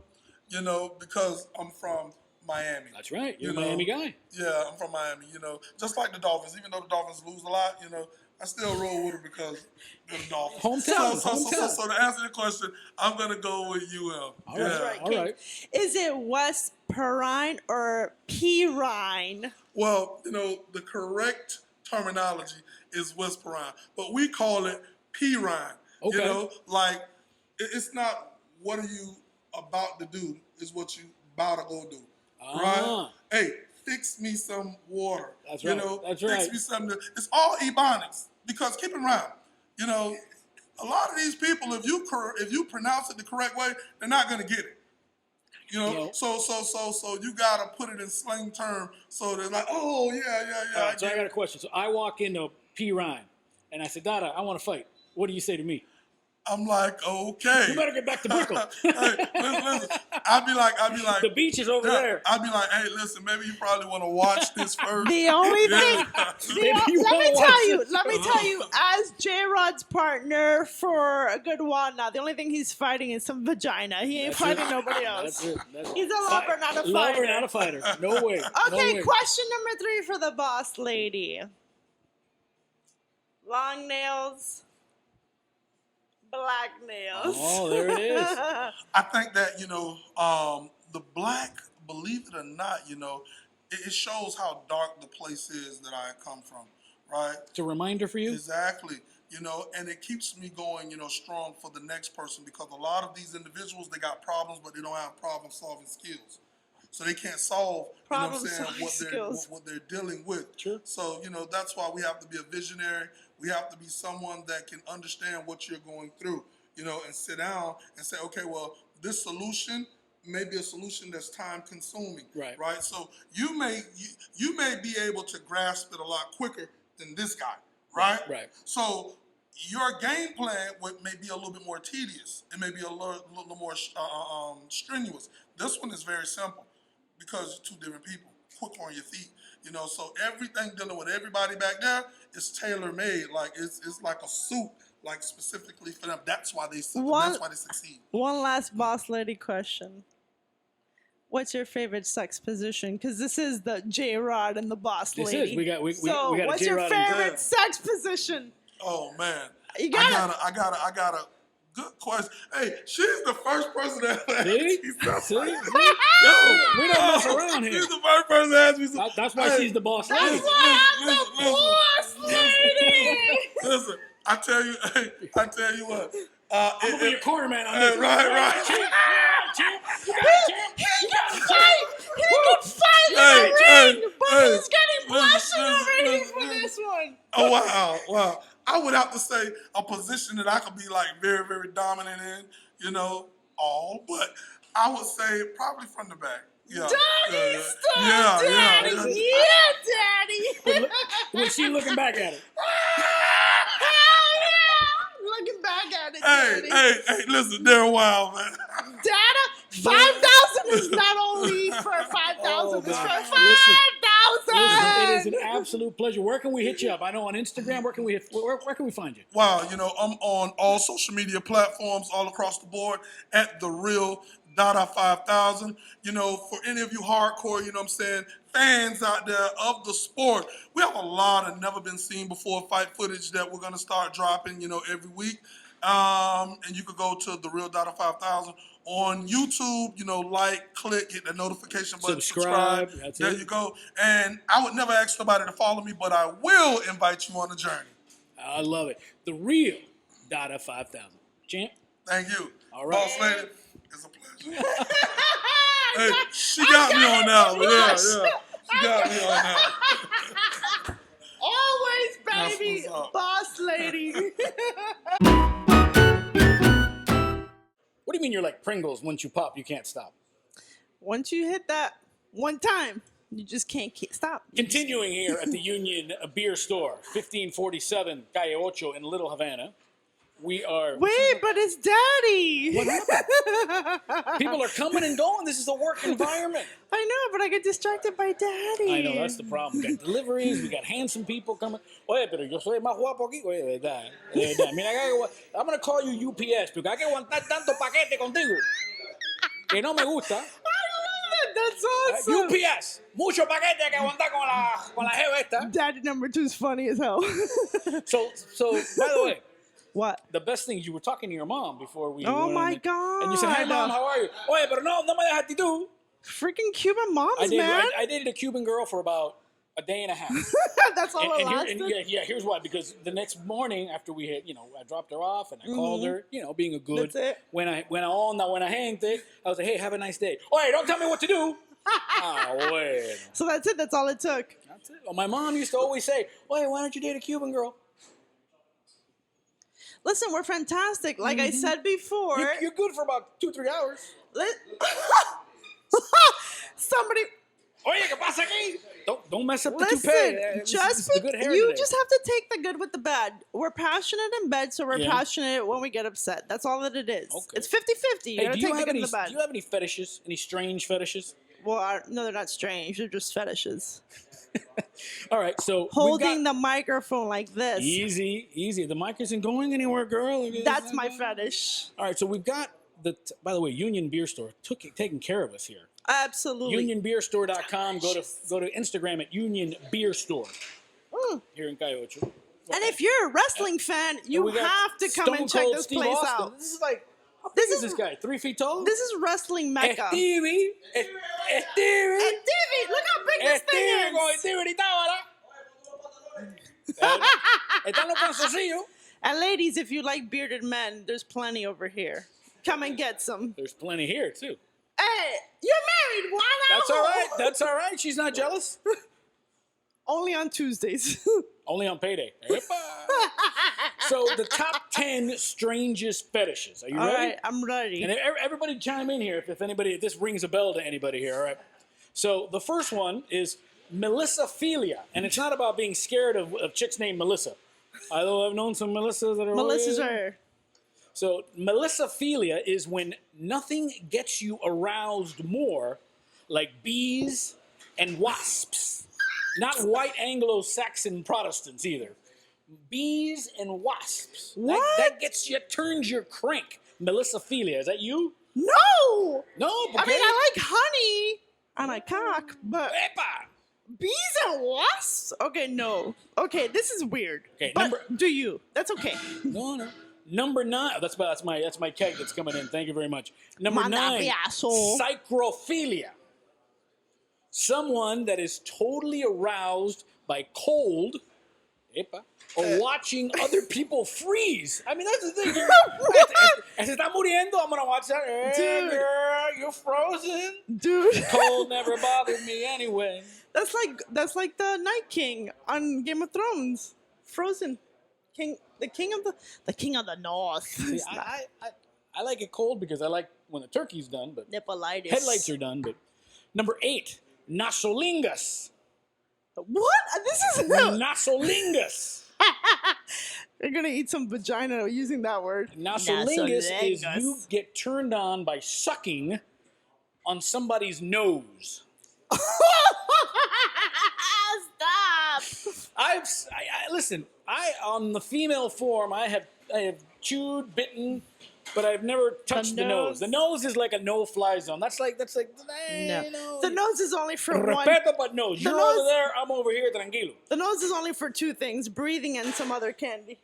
you know, because I'm from Miami. That's right. You're a Miami guy. Yeah, I'm from Miami, you know. Just like the Dolphins, even though the Dolphins lose a lot, you know, I still roll with them because they're the Dolphins. Hometown. So to answer the question, I'm going to go with UM. All right. Is it West Perrine or Perrine? Well, you know, the correct terminology is West Perrine, but we call it Perrine. Okay. You know, like It's not what are you about to do, it's what you about to go do. Right? Hey, fix me some water. That's you right. know, That's fix right. me something. It's all ebonics. Because keep it around, you know, a lot of these people, if you pronounce it the correct way, they're not gonna get it. You know, No. so you gotta put it in slang term so they're like, oh yeah. All right, so I got a question. So I walk into P. Ryan and I said, Dada, I want to fight. What do you say to me? I'm like, okay. You better get back to Brickell. Hey, listen. I'd be like, The beach is over there. I'd be like, hey, listen, maybe you probably want to watch this first. The only thing, let me tell you, as JRod's partner for a good while now, the only thing he's fighting is some vagina. He ain't fighting nobody else. That's it. He's a lover, not a fighter. Lover, not a fighter. No way. Okay, No way. question number 3 for the boss lady. Long nails, black nails. Oh, there it is. I think that, you know, the black, believe it or not, you know, it shows how dark the place is that I come from, right? It's a reminder for you? Exactly. You know, and it keeps me going, you know, strong for the next person because a lot of these individuals, they got problems, but they don't have problem-solving skills. So they can't solve, you know what I'm saying, what they're dealing with. Sure. So, you know, that's why we have to be a visionary. We have to be someone that can understand what you're going through, you know, and sit down and say, okay, well, this solution may be a solution that's time consuming. Right. So you may be able to grasp it a lot quicker than this guy. Right. So your game plan may be a little bit more tedious. It may be a little more strenuous. This one is very simple because you're 2 different people, quick on your feet. You know, so everything dealing with everybody back there is tailor made. Like it's like a suit, like specifically for them. That's why they succeed. One last boss lady question. What's your favorite sex position? Because this is the JRod and the boss lady. This is. We got so we got what's a your JRod favorite sex position? Oh man, I got a good question. Hey, she's the first person that asked See? me something. See? Yo, We don't mess around here. She's the first person that asked me something. That's why she's the boss lady. That's why I'm the boss lady. Listen, I tell you what. I'm gonna be your cornerman on this. Right. He can fight in the ring, but he's getting blushing already for this one. Oh wow. I would have to say a position that I could be like very, very dominant in, you know, but I would say probably from the back. Yeah. Daddy. Was she looking back at it? Looking back at it, Daddy. Hey, listen, they're wild, man. Dada, 5,000 is not only for 5,000, it's for 5,000. Listen, it is an absolute pleasure. Where can we hit you up? I know on Instagram. Where can we find you? Wow, you know, I'm on all social media platforms all across the board at The Real Dada 5000. You know, for any of you hardcore, you know what I'm saying, fans out there of the sport, we have a lot of never been seen before fight footage that we're going to start dropping, you know, every week. And you could go to The Real Dada 5000 on YouTube, you know, like, click, hit the notification button, subscribe. There you go. And I would never ask somebody to follow me, but I will invite you on a journey. I love it. The Real Dada 5000. Champ. Thank you. All right. Boss lady, it's a pleasure. Hey, she got me on that one. Yeah. She got me on that. Always, baby, boss lady. What do you mean you're like Pringles? Once you pop, you can't stop? Once you hit that one time, you just can't stop. Continuing here at the Union Beer Store, 1547 Calle Ocho in Little Havana. We are... Wait, but it's Daddy. What happened? People are coming and going. This is a work environment. I know, but I get distracted by Daddy. I know, that's the problem. We got deliveries. We got handsome people coming. Oye, pero yo soy más guapo aquí. Oye, de verdad. Mira, I'm going to call you UPS porque hay que aguantar tanto paquete contigo que no me gusta. That's awesome. UPS. Mucho paquete que aguantar con la jeva esta. Daddy number 2 is funny as hell. So, by the way, what? The best thing is you were talking to your mom before we. Oh my God! And you said, "Hey mom, how are you?" Oye, pero no me dejas actitud. Freaking Cuban moms, man. I dated a Cuban girl for about a day and a half. That's all it lasted? Here's why. Because the next morning after we had, I dropped her off and I called her, being a good. That's it. When I hanged it, I was like, hey, have a nice day. Oh, hey, don't tell me what to do. Wait. So that's it. That's all it took. That's it. Well, my mom used to always say, wait, why don't you date a Cuban girl? Listen, we're fantastic. Like I said before. You're good for about 2-3 hours. Somebody. Oye, ¿qué pasa aquí? Don't mess up the Listen, toupee. just the good hair you today. just have to take the good with the bad. We're passionate in bed, so we're passionate when we get upset. That's all that it is. Okay. It's 50-50. You gotta take the good and the bad. Do you have any fetishes? Any strange fetishes? Well, no, they're not strange. They're just fetishes. All right, so holding the microphone like this. Easy. The mic isn't going anywhere, girl. That's my fetish. All right, so we've got by the way, Union Beer Store taking care of us here. Absolutely. UnionBeerStore.com. Go to Instagram at Union Beer Store here in Cayocho. And if you're a wrestling fan, you have to come and check this place out. This is like, how big is this guy? 3 feet tall? This is wrestling mecca. Stevie. Look how big this thing is. And ladies, if you like bearded men, there's plenty over here. Come and get some. There's plenty here, too. Hey, you're married. Why not? That's all right. She's not jealous. Only on Tuesdays. Only on payday. So the top 10 strangest fetishes. Are you ready? All right, I'm ready. And everybody chime in here if this rings a bell to anybody here. All right. So the first one is Melissaphilia, and it's not about being scared of chicks named Melissa. Although I've known some Melissas that are Melissa's are. So Melissaphilia is when nothing gets you aroused more, like bees and wasps. Not white Anglo-Saxon Protestants either. Bees and wasps. What? That turns your crank. Melissaphilia. Is that you? No. No. I mean, I like honey on my cock, but bees and wasps? Okay, no. Okay, this is weird. Okay, but do you? That's okay. No. Number 9. That's my keg that's coming in. Thank you very much. Number 9. Psychrophilia. Someone that is totally aroused by cold, or watching other people freeze. I mean, that's the thing. Se está muriendo, I'm gonna watch that. Hey, girl, you're frozen. Dude. Cold never bothered me anyway. That's like the Night King on Game of Thrones. Frozen. The king of the north. See, I like it cold because I like when the turkey's done, but Nippolitis. Headlights are done. But number 8, nasolingus. What? This is no. Nasolingus. You're gonna eat some vagina using that word. Nasolingus is you get turned on by sucking on somebody's nose. Stop. Listen. On the female form, I have chewed, bitten, but I've never touched the nose. The nose is like a no-fly zone. That's like no. The nose is only for one. Respeto, but nose. You're over there, I'm over here, tranquilo. The nose is only for 2 things: breathing and some other candy.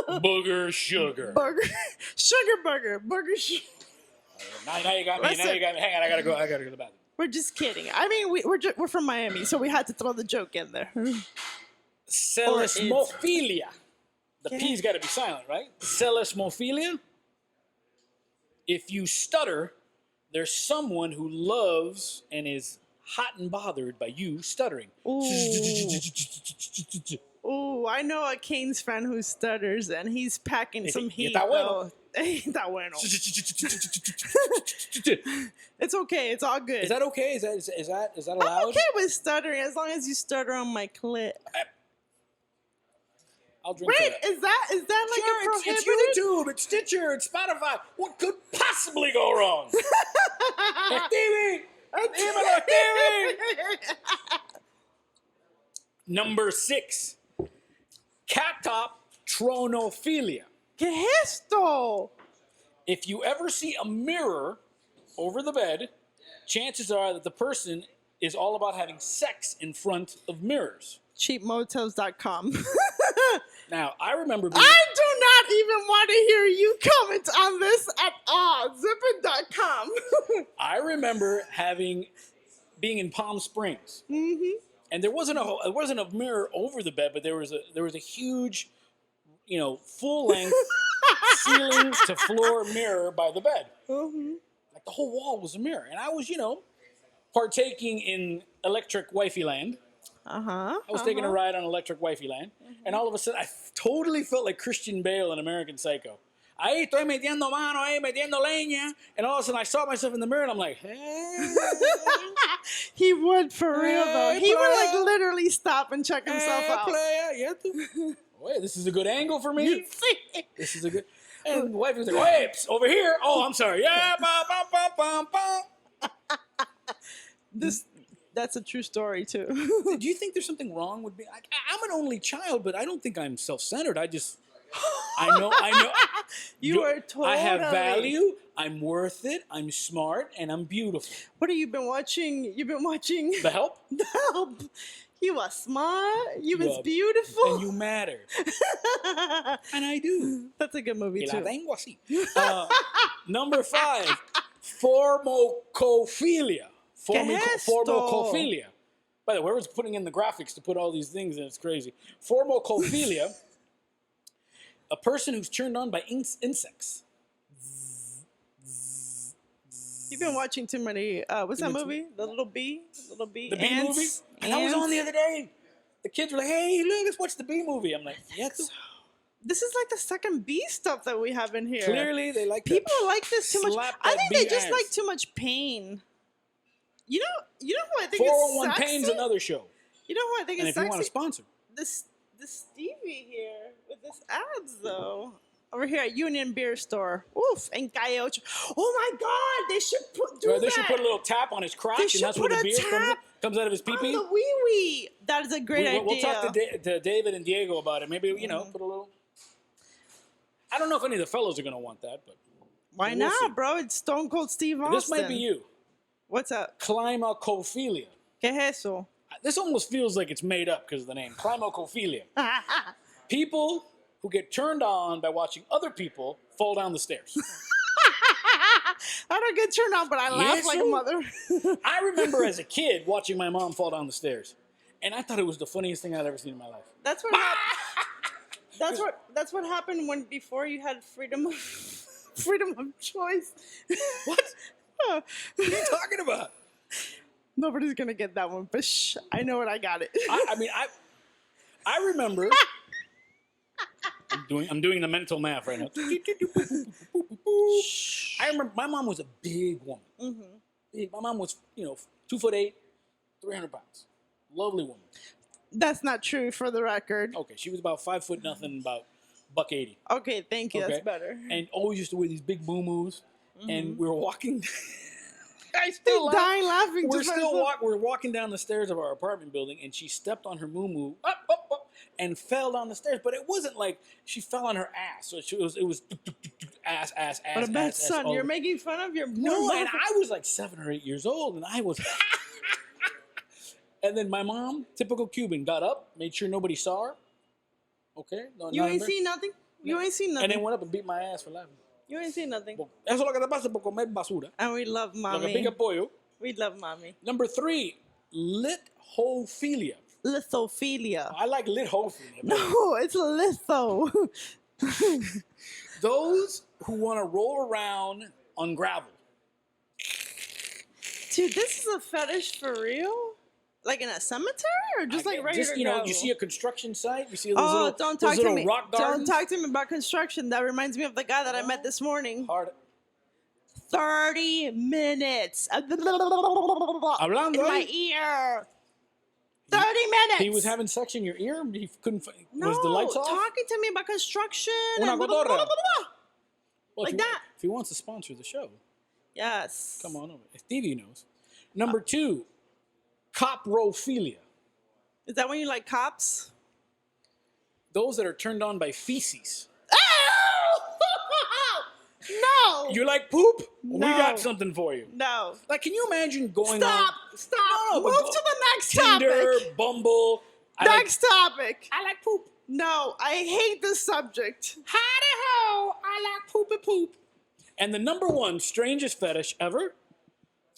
Booger sugar. Sugar burger. Booger sugar. Now you got me. Listen, now you got me. Hang on, I gotta go to the bathroom. We're just kidding. I mean, we're from Miami, so we had to throw the joke in there. Selesmophilia. The P's got to be silent, right? Selesmophilia. If you stutter, there's someone who loves and is hot and bothered by you stuttering. Ooh, I know a Canes fan who stutters, and he's packing some heat. Está bueno. Está bueno. It's okay. It's all good. Is that okay? Is that allowed? I'm okay with stuttering as long as you stutter on my clit. I'll drink Wait, is that like a prohibited? It's YouTube, it's Stitcher, it's Spotify. What could possibly go wrong? TV! Number 6, catoptronophilia. ¿Qué es esto? If you ever see a mirror over the bed, chances are that the person is all about having sex in front of mirrors. Cheapmotels.com. Now, I remember I do not even want to hear you comment on this at all. Zipit.com. I remember being in Palm Springs. Mm-hmm. and there wasn't a mirror over the bed, but there was a huge, full length ceiling to floor mirror by the bed. Mm-hmm. Like the whole wall was a mirror, and I was partaking in electric wifey land. I was taking a ride on electric wifey land, and all of a sudden I totally felt like Christian Bale in American Psycho. Ahí estoy metiendo mano, ahí metiendo leña, and all of a sudden I saw myself in the mirror and I'm like, hey. He would for real though. Hey, He would player. like literally stop and check himself Hey, out. player, yeah. Wait, this is a good angle for me. This is a good. And the wife was like, wait, over here. Oh, I'm sorry. Yeah, bum, bum, bum, bum. That's a true story too. Do you think there's something wrong with me? I'm an only child, but I don't think I'm self-centered. I know. You are totally. I have value. I'm worth it. I'm smart, and I'm beautiful. What have you been watching? You've been watching The Help? The Help. You are smart. You Yeah. is beautiful. And you matter. And I do. That's a good movie Y la too. tengo así. Number 5, formocophilia. ¿Qué es esto? Formocophilia. By the way, whoever's putting in the graphics to put all these things in, it's crazy. Formocophilia, a person who's turned on by insects. You've been watching too many. What's that movie? The Little Bee. Little Bee. The Bee Ants. movie? And I was on the Ants. other day. The kids were like, hey, look, let's watch the Bee movie. I'm like, yeah. This is like the second Bee stuff that we have in here. Clearly, they like People like this too much. Slap I that think they bee just ass. like too much pain. You know who I think 401 is sexy? Pain's another show. You know who I think And is if you want to sexy? sponsor. This Stevie here with this ads though. Over here at Union Beer Store. Oof, and Gallo. Oh my God, they should do Right, they that. should put a little tap on his crotch, They and should that's where put the a beer tap comes out of his on pee-pee. the wee-wee. That is a great idea. We'll talk to David and Diego about it. Maybe, put a little... I don't know if any of the fellows are going to want that, but... Why we'll not, see. bro? It's Stone Cold Steve Austin. This might be you. What's up? Climacophilia. ¿Qué es eso? This almost feels like it's made up because of the name. Climacophilia. People who get turned on by watching other people fall down the stairs. I don't get turned on, but I laugh Yes, like a you- mother. I remember as a kid watching my mom fall down the stairs, and I thought it was the funniest thing I'd ever seen in my life. That's what happened. That's what happened when before you had freedom of choice. What? What are you talking about? Nobody's gonna get that one, but shh, I know it. I got it. I remember. I'm doing the mental math right now. I remember my mom was a big woman. Big. My mom was 2'8", 300 pounds. Lovely woman. That's not true for the record. Okay, she was about 5 foot nothing, about $180. Okay, thank you. Okay? That's better. And always used to wear these big boo-moos. And we were walking. I He's still laugh. dying laughing. We're walking down the stairs of our apartment building, and she stepped on her moo up, and fell down the stairs. But it wasn't like she fell on her ass. So it was ass. But a bad ass, son, ass, you're making fun of your no, and I was like 7 or 8 years old, and I was. And then my mom, typical Cuban, got up, made sure nobody saw her. Okay, You ain't seen nothing. You ain't seen And nothing. then went up and beat my ass for laughing. You ain't seen nothing. Eso es lo que te pasa por comer basura. And we love Lo que mommy. pica pollo. We love mommy. Number 3, lithophilia. Lithophilia. I like lithophilia. No, it's litho. Those who want to roll around on gravel. Dude, this is a fetish for real? Like in a cemetery or just like regular Just, gravel? you see a construction site, you see those Oh, little, don't those talk to little me. rock Don't gardens. talk to me about construction. That reminds me of the guy that I met this morning. Hard. 30 minutes. Hablando, In my ear. 30 minutes. He was having sex in your ear? He couldn't. No, Was the lights off? talking to me about construction. Una and cotorra. Well, if like that. If he wants to sponsor the show, Yes. come on over. Stevie knows. Number 2, coprophilia. Is that when you like cops? Those that are turned on by feces. No. You like poop? We No. got something for you. No. Like, can you imagine going Stop. on Stop. No, but Move go- to the next Tinder, topic. Bumble? Next topic. I like poop. No, I hate this subject. Howdy ho! I like poopy poop. And the number 1 strangest fetish ever: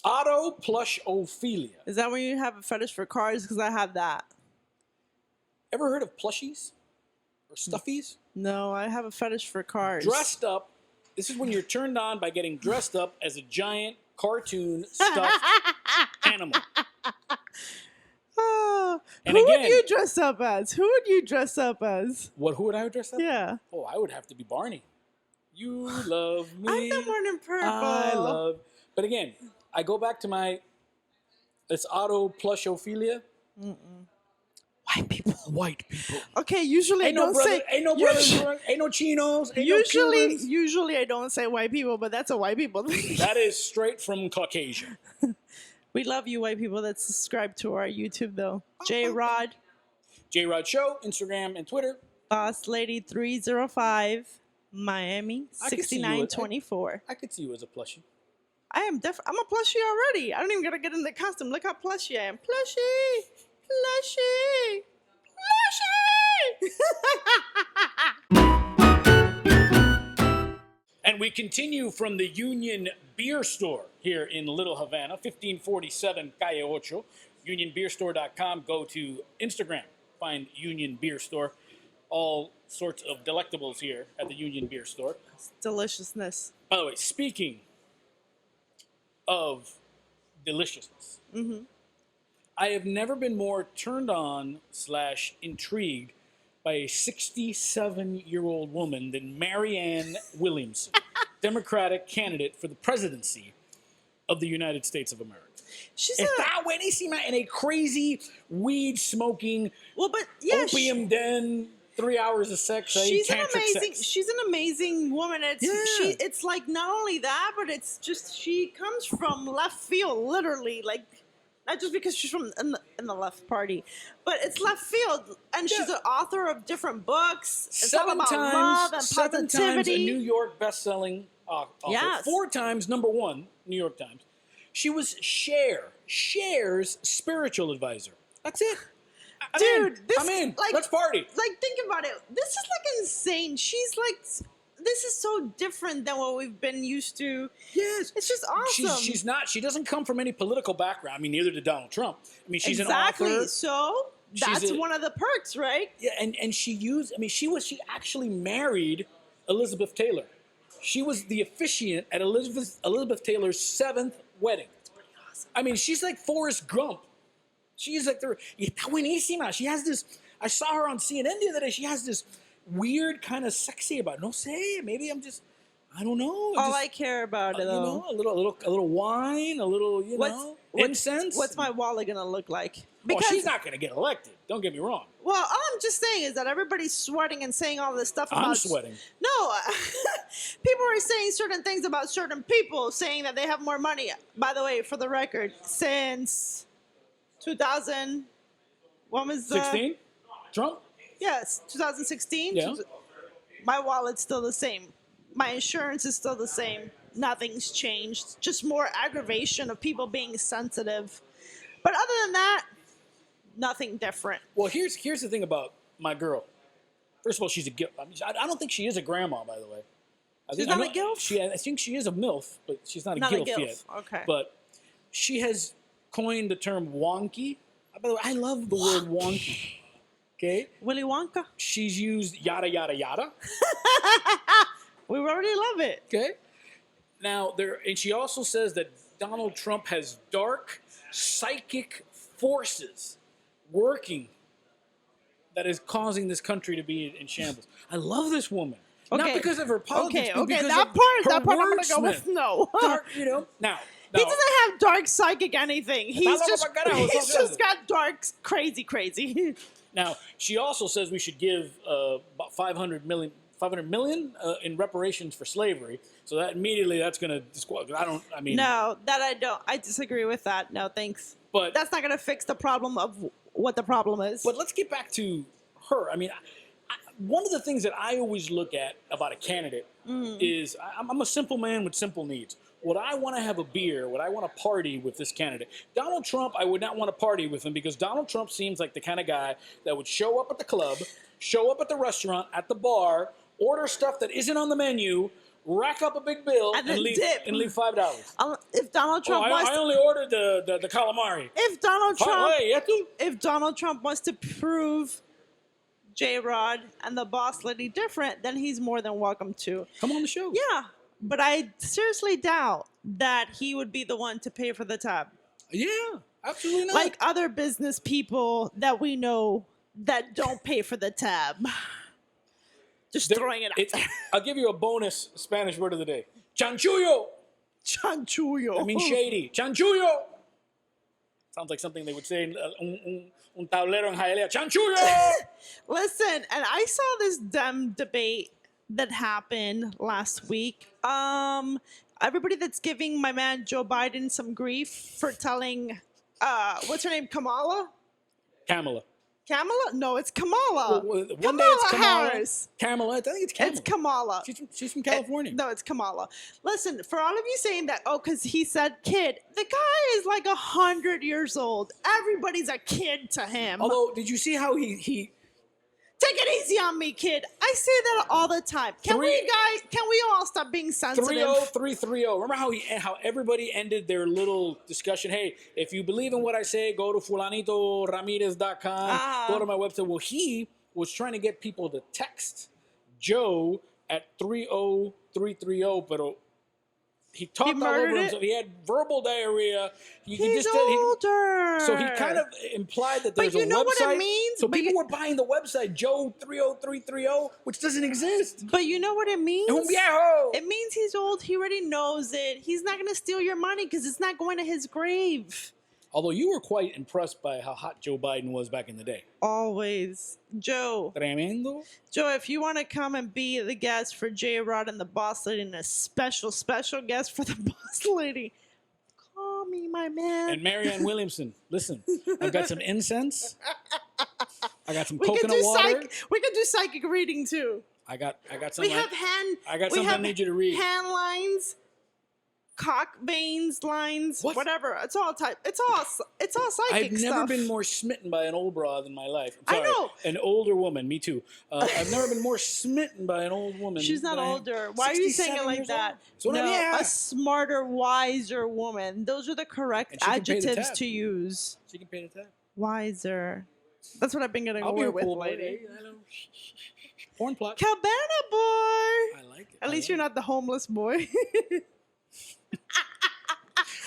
Autoplushophilia. Is that when you have a fetish for cars? Because I have that. Ever heard of plushies or stuffies? No, I have a fetish for cars. Dressed up. This is when you're turned on by getting dressed up as a giant cartoon stuffed animal. And who again, would you dress up as? Who would you dress up as? Who would I dress up? Yeah. Oh, I would have to be Barney. You love me. I'm the morning purple. I love. But again, I go back to it's autoplushophilia. White people. White people. Okay, usually I don't say. Ain't no brothers, ain't no chinos, ain't no Cubans. Usually I don't say white people, but that's a white people thing. That is straight from Caucasian. We love you, white people that subscribe to our YouTube, though. JRod. JRod Show, Instagram and Twitter. Boss Lady 305, Miami 6924. I could see you as a plushie. I'm a plushie already. I don't even gotta get in the costume. Look how plushy I am. Plushie, plushie, plushie. And we continue from the Union Beer Store here in Little Havana, 1547 Calle Ocho. UnionBeerStore.com. Go to Instagram. Find Union Beer Store. All sorts of delectables here at the Union Beer Store. It's deliciousness. By the way, speaking of deliciousness, I have never been more turned on / intrigued by a 67-year-old woman than Marianne Williamson, Democratic candidate for the presidency of the United States of America. She's Está buenísima in a crazy weed-smoking, opium den, 3 hours of sex. She's sex. an amazing woman. It's like not only that, but it's just she comes from left field, literally. Like not just because she's from in the left party, but it's left field, and she's an author of different books. It's all about love and positivity. 7 times a New York best-selling author. Yes. 4 times #1 New York Times. She was Cher's spiritual advisor. That's it. I'm in. Let's party. Like, think about it. This is like insane. She's like, this is so different than what we've been used to. Yes. It's just awesome. She's not. She doesn't come from any political background. I mean, neither did Donald Trump. I mean, she's an author. Exactly. So that's one of the perks, right? Yeah, and she actually married Elizabeth Taylor. She was the officiant at Elizabeth Taylor's 7th wedding. That's pretty awesome. I mean, she's like Forrest Gump. She's like está buenísima. She has this. I saw her on CNN the other day. She has this weird kind of sexy about. No sé, maybe I don't know. I care about it, though. A little wine, a little, incense. What's my wallet gonna look like? Because she's not gonna get elected. Don't get me wrong. Well, all I'm just saying is that everybody's sweating and saying all this stuff about... I'm sweating. No, people are saying certain things about certain people, saying that they have more money. By the way, for the record, since 2000, what was the... 16? Trump? Yes, 2016. Yeah. My wallet's still the same. My insurance is still the same. Nothing's changed. Just more aggravation of people being sensitive. But other than that, nothing different. Well, here's the thing about my girl. First of all, she's a gilf. I don't think she is a grandma, by the way. She's not a gilf? I think she is a MILF, but she's not a Not gilf a gilf. yet. Okay. But she has coined the term wonky. By the way, I love the word wonky. Okay? Willy Wonka. She's used yada, yada, yada. We already love it. Okay? Now, and she also says that Donald Trump has dark psychic forces working that is causing this country to be in shambles. I love this woman. Okay. Not because of her politics, but because that of part her I'm gonna go with wordsmith. no. Dark, now. He doesn't have dark psychic anything. He's just got dark crazy. Now, she also says we should give about $500 million in reparations for slavery. So that immediately that's going to disqualify. No, that I don't. I disagree with that. No, thanks. But that's not going to fix the problem of what the problem is. But let's get back to her. I mean, one of the things that I always look at about a candidate is I'm a simple man with simple needs. Would I want to have a beer? Would I want to party with this candidate? Donald Trump, I would not want to party with him because Donald Trump seems like the kind of guy that would show up at the club, show up at the restaurant, at the bar, order stuff that isn't on the menu, rack up a big bill, And then leave dip. and leave $5. If Donald Trump wants, I only ordered the calamari. if Donald Trump, Hey, esto? if Donald Trump wants to prove JRod and the boss lady different, then he's more than welcome to. Come on the show. Yeah, but I seriously doubt that he would be the one to pay for the tab. Yeah, absolutely not. Like other business people that we know that don't pay for the tab. Just throwing it out there. I'll give you a bonus Spanish word of the day. Chanchullo. Chanchullo. I mean shady. Chanchullo. Sounds like something they would say in un tablero en Hialeah. Chanchullo. Listen, and I saw this dumb debate that happened last week. Everybody that's giving my man Joe Biden some grief for telling, what's her name, Kamala? Kamala. Kamala? No, it's Kamala. One day Kamala it's Kamala. Harris. Kamala. I think it's Kamala. It's Kamala. She's from California. No, it's Kamala. Listen, for all of you saying that, because he said kid, the guy is like 100 years old. Everybody's a kid to him. Although, did you see how he Take it easy on me, kid. I say that all the time. Can we all stop being sensitive? 30330. Remember how everybody ended their little discussion? Hey, if you believe in what I say, go to fulanitoramirez.com. Go to my website. Well, he was trying to get people to text Joe at 30330, but he talked all over himself. He had verbal diarrhea. He's older. So he kind of implied that there's a website. But you know what it means? So people were buying the website Joe 30330, which doesn't exist. But you know what it means? Un viejo. It means he's old. He already knows it. He's not going to steal your money because it's not going to his grave. Although you were quite impressed by how hot Joe Biden was back in the day. Always. Joe. Tremendo. Joe, if you want to come and be the guest for JRod and the boss lady and a special guest for the boss lady, call me, my man. And Marianne Williamson, listen, I've got some incense. I got some coconut water. We could do psychic reading too. I got some. We have hand. I got something I need you to read. Hand lines, cock veins lines, whatever. It's all type. It's all psychic I've stuff. never been more smitten by an old broad in my life. I'm sorry, I know. An older woman. Me too. I've never been more smitten by an old woman. She's not older. Why are you saying it like that? So no, yeah. A smarter, wiser woman. Those are the correct adjectives to use. She can pay the tab. Wiser. That's what I've been getting I'll away be a with pool lately. Porn plot. Cabana boy. I like it. At least you're not the homeless boy.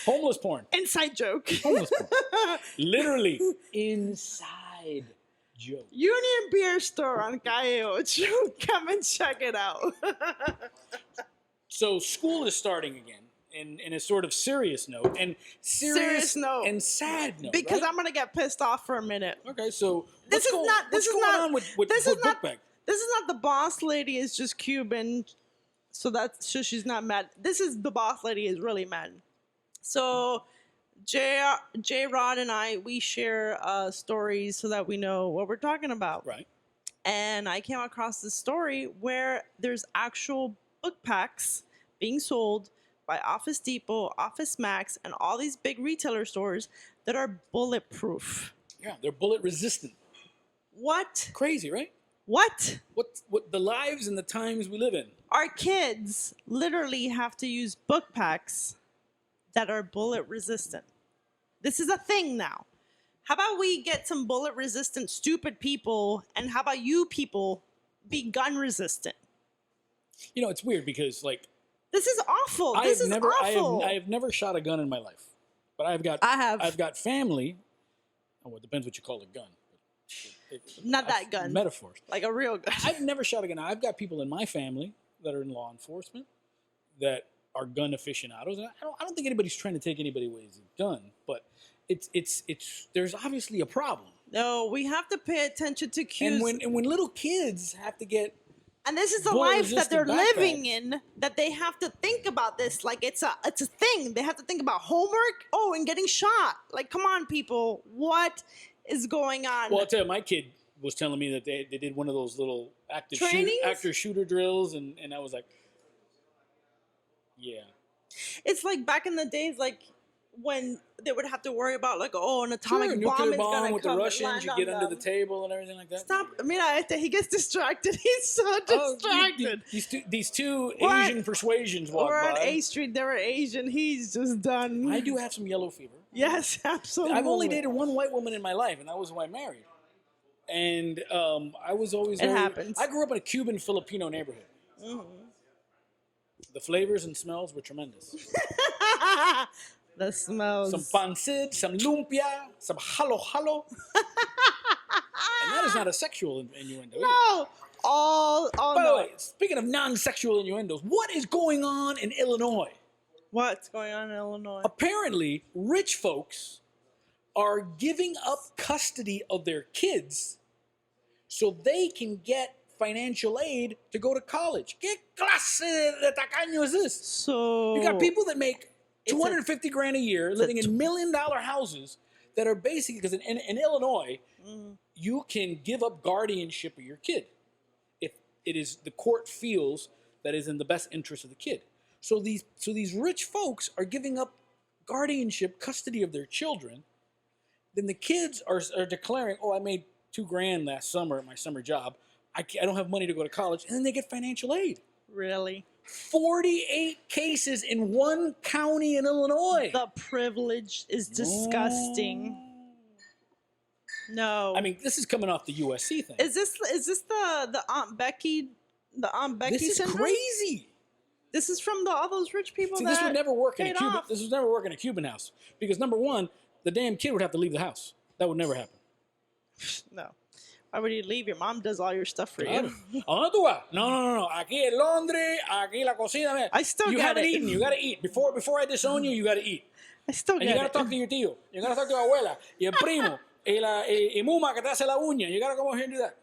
Homeless porn. Inside joke. Homeless porn. Literally inside joke. Union Beer Store on Calle 8. Come and check it out. So school is starting again in a sort of serious note. And serious note. And sad note. Because right? I'm going to get pissed off for a minute. Okay, so What's going on with book bag? This is not the boss lady is just Cuban, so she's not mad. This is the boss lady is really mad. So JRod and I, we share stories so that we know what we're talking about. Right. And I came across this story where there's actual book packs being sold by Office Depot, Office Max, and all these big retailer stores that are bulletproof. Yeah, they're bullet resistant. What? Crazy, right? What? What the lives and the times we live in. Our kids literally have to use book packs that are bullet resistant. This is a thing now. How about we get some bullet resistant stupid people, and how about you people be gun resistant? You know, it's weird because this is awful. This is awful. I have never shot a gun in my life, but I've got family. Oh, it depends what you call a gun. Not that gun. Metaphors. Like a real gun. I've never shot a gun. I've got people in my family that are in law enforcement that are gun aficionados. And I don't think anybody's trying to take anybody away with a gun, but it's there's obviously a problem. No, we have to pay attention to cues. And when little kids have to get and this is the life that they're living in, that they have to think about this like it's a thing. They have to think about homework. Oh, and getting shot. Like, come on, people. What is going on? Well, I'll tell you, my kid was telling me that they did one of those little active shooter drills, and I was like, yeah. It's like back in the days, like when they would have to worry about like, oh, an atomic Sure, bomb nuclear is bomb gonna with the come and Russians, land you on get under them. the table and everything like that. Stop! I mean, he gets distracted. He's so Oh, distracted. these two We're at- Asian persuasions walk We're on by. A Street. They were Asian. He's just done. I do have some yellow fever. Yes, absolutely. I've only dated one white woman in my life, and that was who I married. And I was always It happens. I grew up in a Cuban-Filipino neighborhood. The flavors and smells were tremendous. The smells. Some pancit, some lumpia, some halo-halo. And that is not a sexual innuendo. No. All By the no. way, speaking of non-sexual innuendos, what is going on in Illinois? What's going on in Illinois? Apparently, rich folks are giving up custody of their kids so they can get financial aid to go to college. ¿Qué clase de tacaño is this? So You got people that make It's a- 250 grand a year living in $1 million houses that are basically, because in Illinois, you can give up guardianship of your kid if it is the court feels that is in the best interest of the kid. So these rich folks are giving up guardianship, custody of their children. Then the kids are declaring, oh, I made $2,000 last summer at my summer job. I don't have money to go to college. And then they get financial aid. really 48 cases in one county in Illinois. the privilege is disgusting. No. I mean, this is coming off the USC thing. is this the Aunt Becky This is syndrome? crazy. This is from all those rich people See, that this would never work in a paid Cuban. off. This would never work in a Cuban house because number one, the damn kid would have to leave the house. That would never happen. No. Why would you leave? Your mom does all your stuff for Claro. you. ¿A dónde tú vas? No. Aquí en Londres, aquí la cocina. Man. I still you get haven't it. eaten. You got to eat. Before I disown you, you got to eat. I still And you get got to it. talk to your tío. You got to talk to your abuela. Y el primo. Y Muma que te hace la uña. You got to come over here and do that.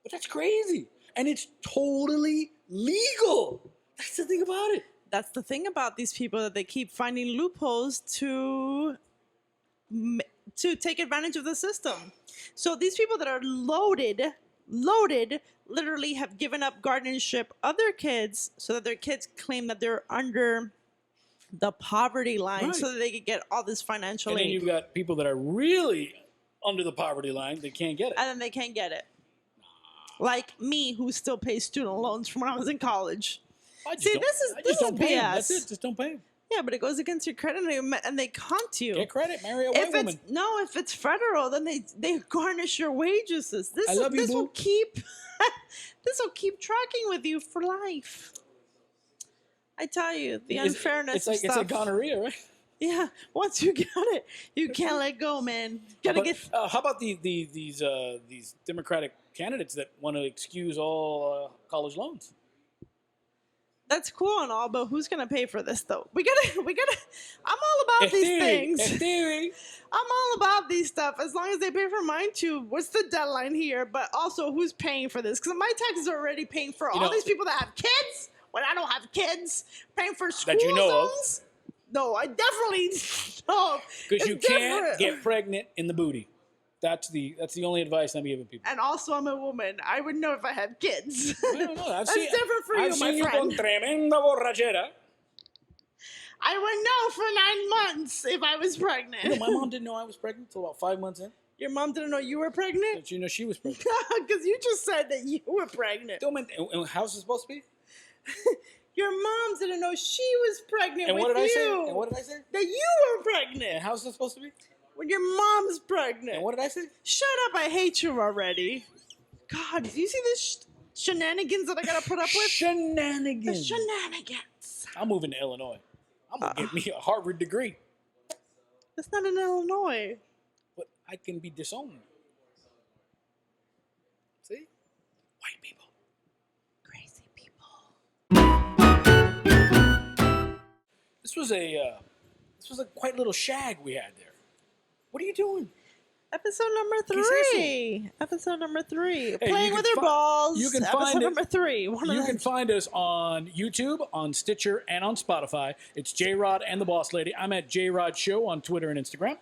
But that's crazy. And it's totally legal. That's the thing about it. That's the thing about these people, that they keep finding loopholes to take advantage of the system. So these people that are loaded, literally have given up guardianship of their kids so that their kids claim that they're under the poverty line, Right. so that they could get all this financial And then aid. you've got people that are really under the poverty line. They can't get it. And then they can't get it. Like me, who still pays student loans from when I was in college. I just See, don't- this is- I this just don't is pay 'em. BS. That's it. Just don't pay them. Yeah, but it goes against your credit, and they count you. Get credit. Marry a white woman. If it's federal, then they garnish your wages. This love you, this will boo. keep this will keep tracking with you for life. I tell you, the unfairness It's like of stuff. gonorrhea, right? Yeah, once you got it, you can't let go, man. Gotta But, get. how about these Democratic candidates that want to excuse all college loans? That's cool and all, but who's gonna pay for this though? We gotta. I'm all about these things. Stevie. I'm all about these stuff as long as they pay for mine too. What's the deadline here? But also, who's paying for this? Because my taxes are already paying for all know- these people that have kids when I don't have kids. Paying for school That you know of. zones. No, I definitely don't. Because you It's can't different. get pregnant in the booty. That's the only advice I'm giving people. And also, I'm a woman. I would know if I had kids. I don't know. That's different for you, I've my seen friend. you con tremenda borrachera. I would know for 9 months if I was pregnant. You know, my mom didn't know I was pregnant until about 5 months in. Your mom didn't know you were pregnant? But you know she was pregnant. Because you just said that you were pregnant. And how's it supposed to be? Your mom didn't know she was pregnant And with what did I you. say? And what did I say? That you were pregnant. And how's it supposed to be? When your mom's pregnant. And what did I say? Shut up, I hate you already. God, do you see this shenanigans that I gotta put up with? The Shenanigans. shenanigans. I'm moving to Illinois. I'm gonna get me a Harvard degree, That's not in Illinois. but I can be disowned. See, white people. Crazy people. This was a quite little shag we had there. What are you doing? Episode number ¿Qué es 3. Episode number 3. Hey, Playing you with can your fi- balls. you can Episode find it- number 3. You can find us on YouTube, on Stitcher, and on Spotify. It's JRod and the Boss Lady. I'm at JRod Show on Twitter and Instagram.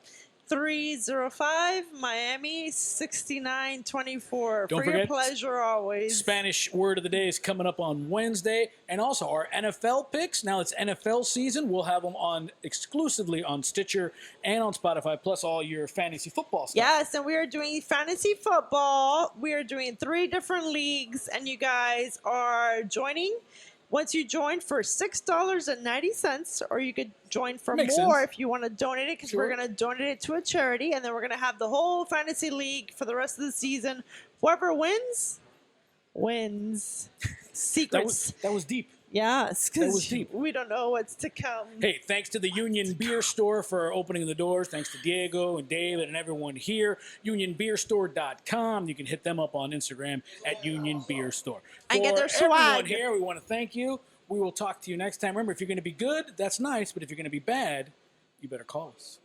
305, Miami 6924. Don't For your forget, pleasure always. Spanish word of the day is coming up on Wednesday. And also our NFL picks. Now it's NFL season. We'll have them on exclusively on Stitcher and on Spotify, plus all your fantasy football stuff. Yes, and we are doing fantasy football. We are doing 3 different leagues, and you guys are joining. Once you join for $6.90, or you could join for Makes more sense. if you want to donate it, because Sure. we're going to donate it to a charity, and then we're going to have the whole fantasy league for the rest of the season. Whoever wins, wins. Secrets. That was deep. Yes, That was because deep. we don't know what's to come. Hey, thanks to the Union Beer Store for opening the doors. Thanks to Diego and David and everyone here. UnionBeerStore.com. You can hit them up on Instagram at Union Beer Store. And get their For everyone swag. here, we want to thank you. We will talk to you next time. Remember, if you're going to be good, that's nice. But if you're going to be bad, you better call us.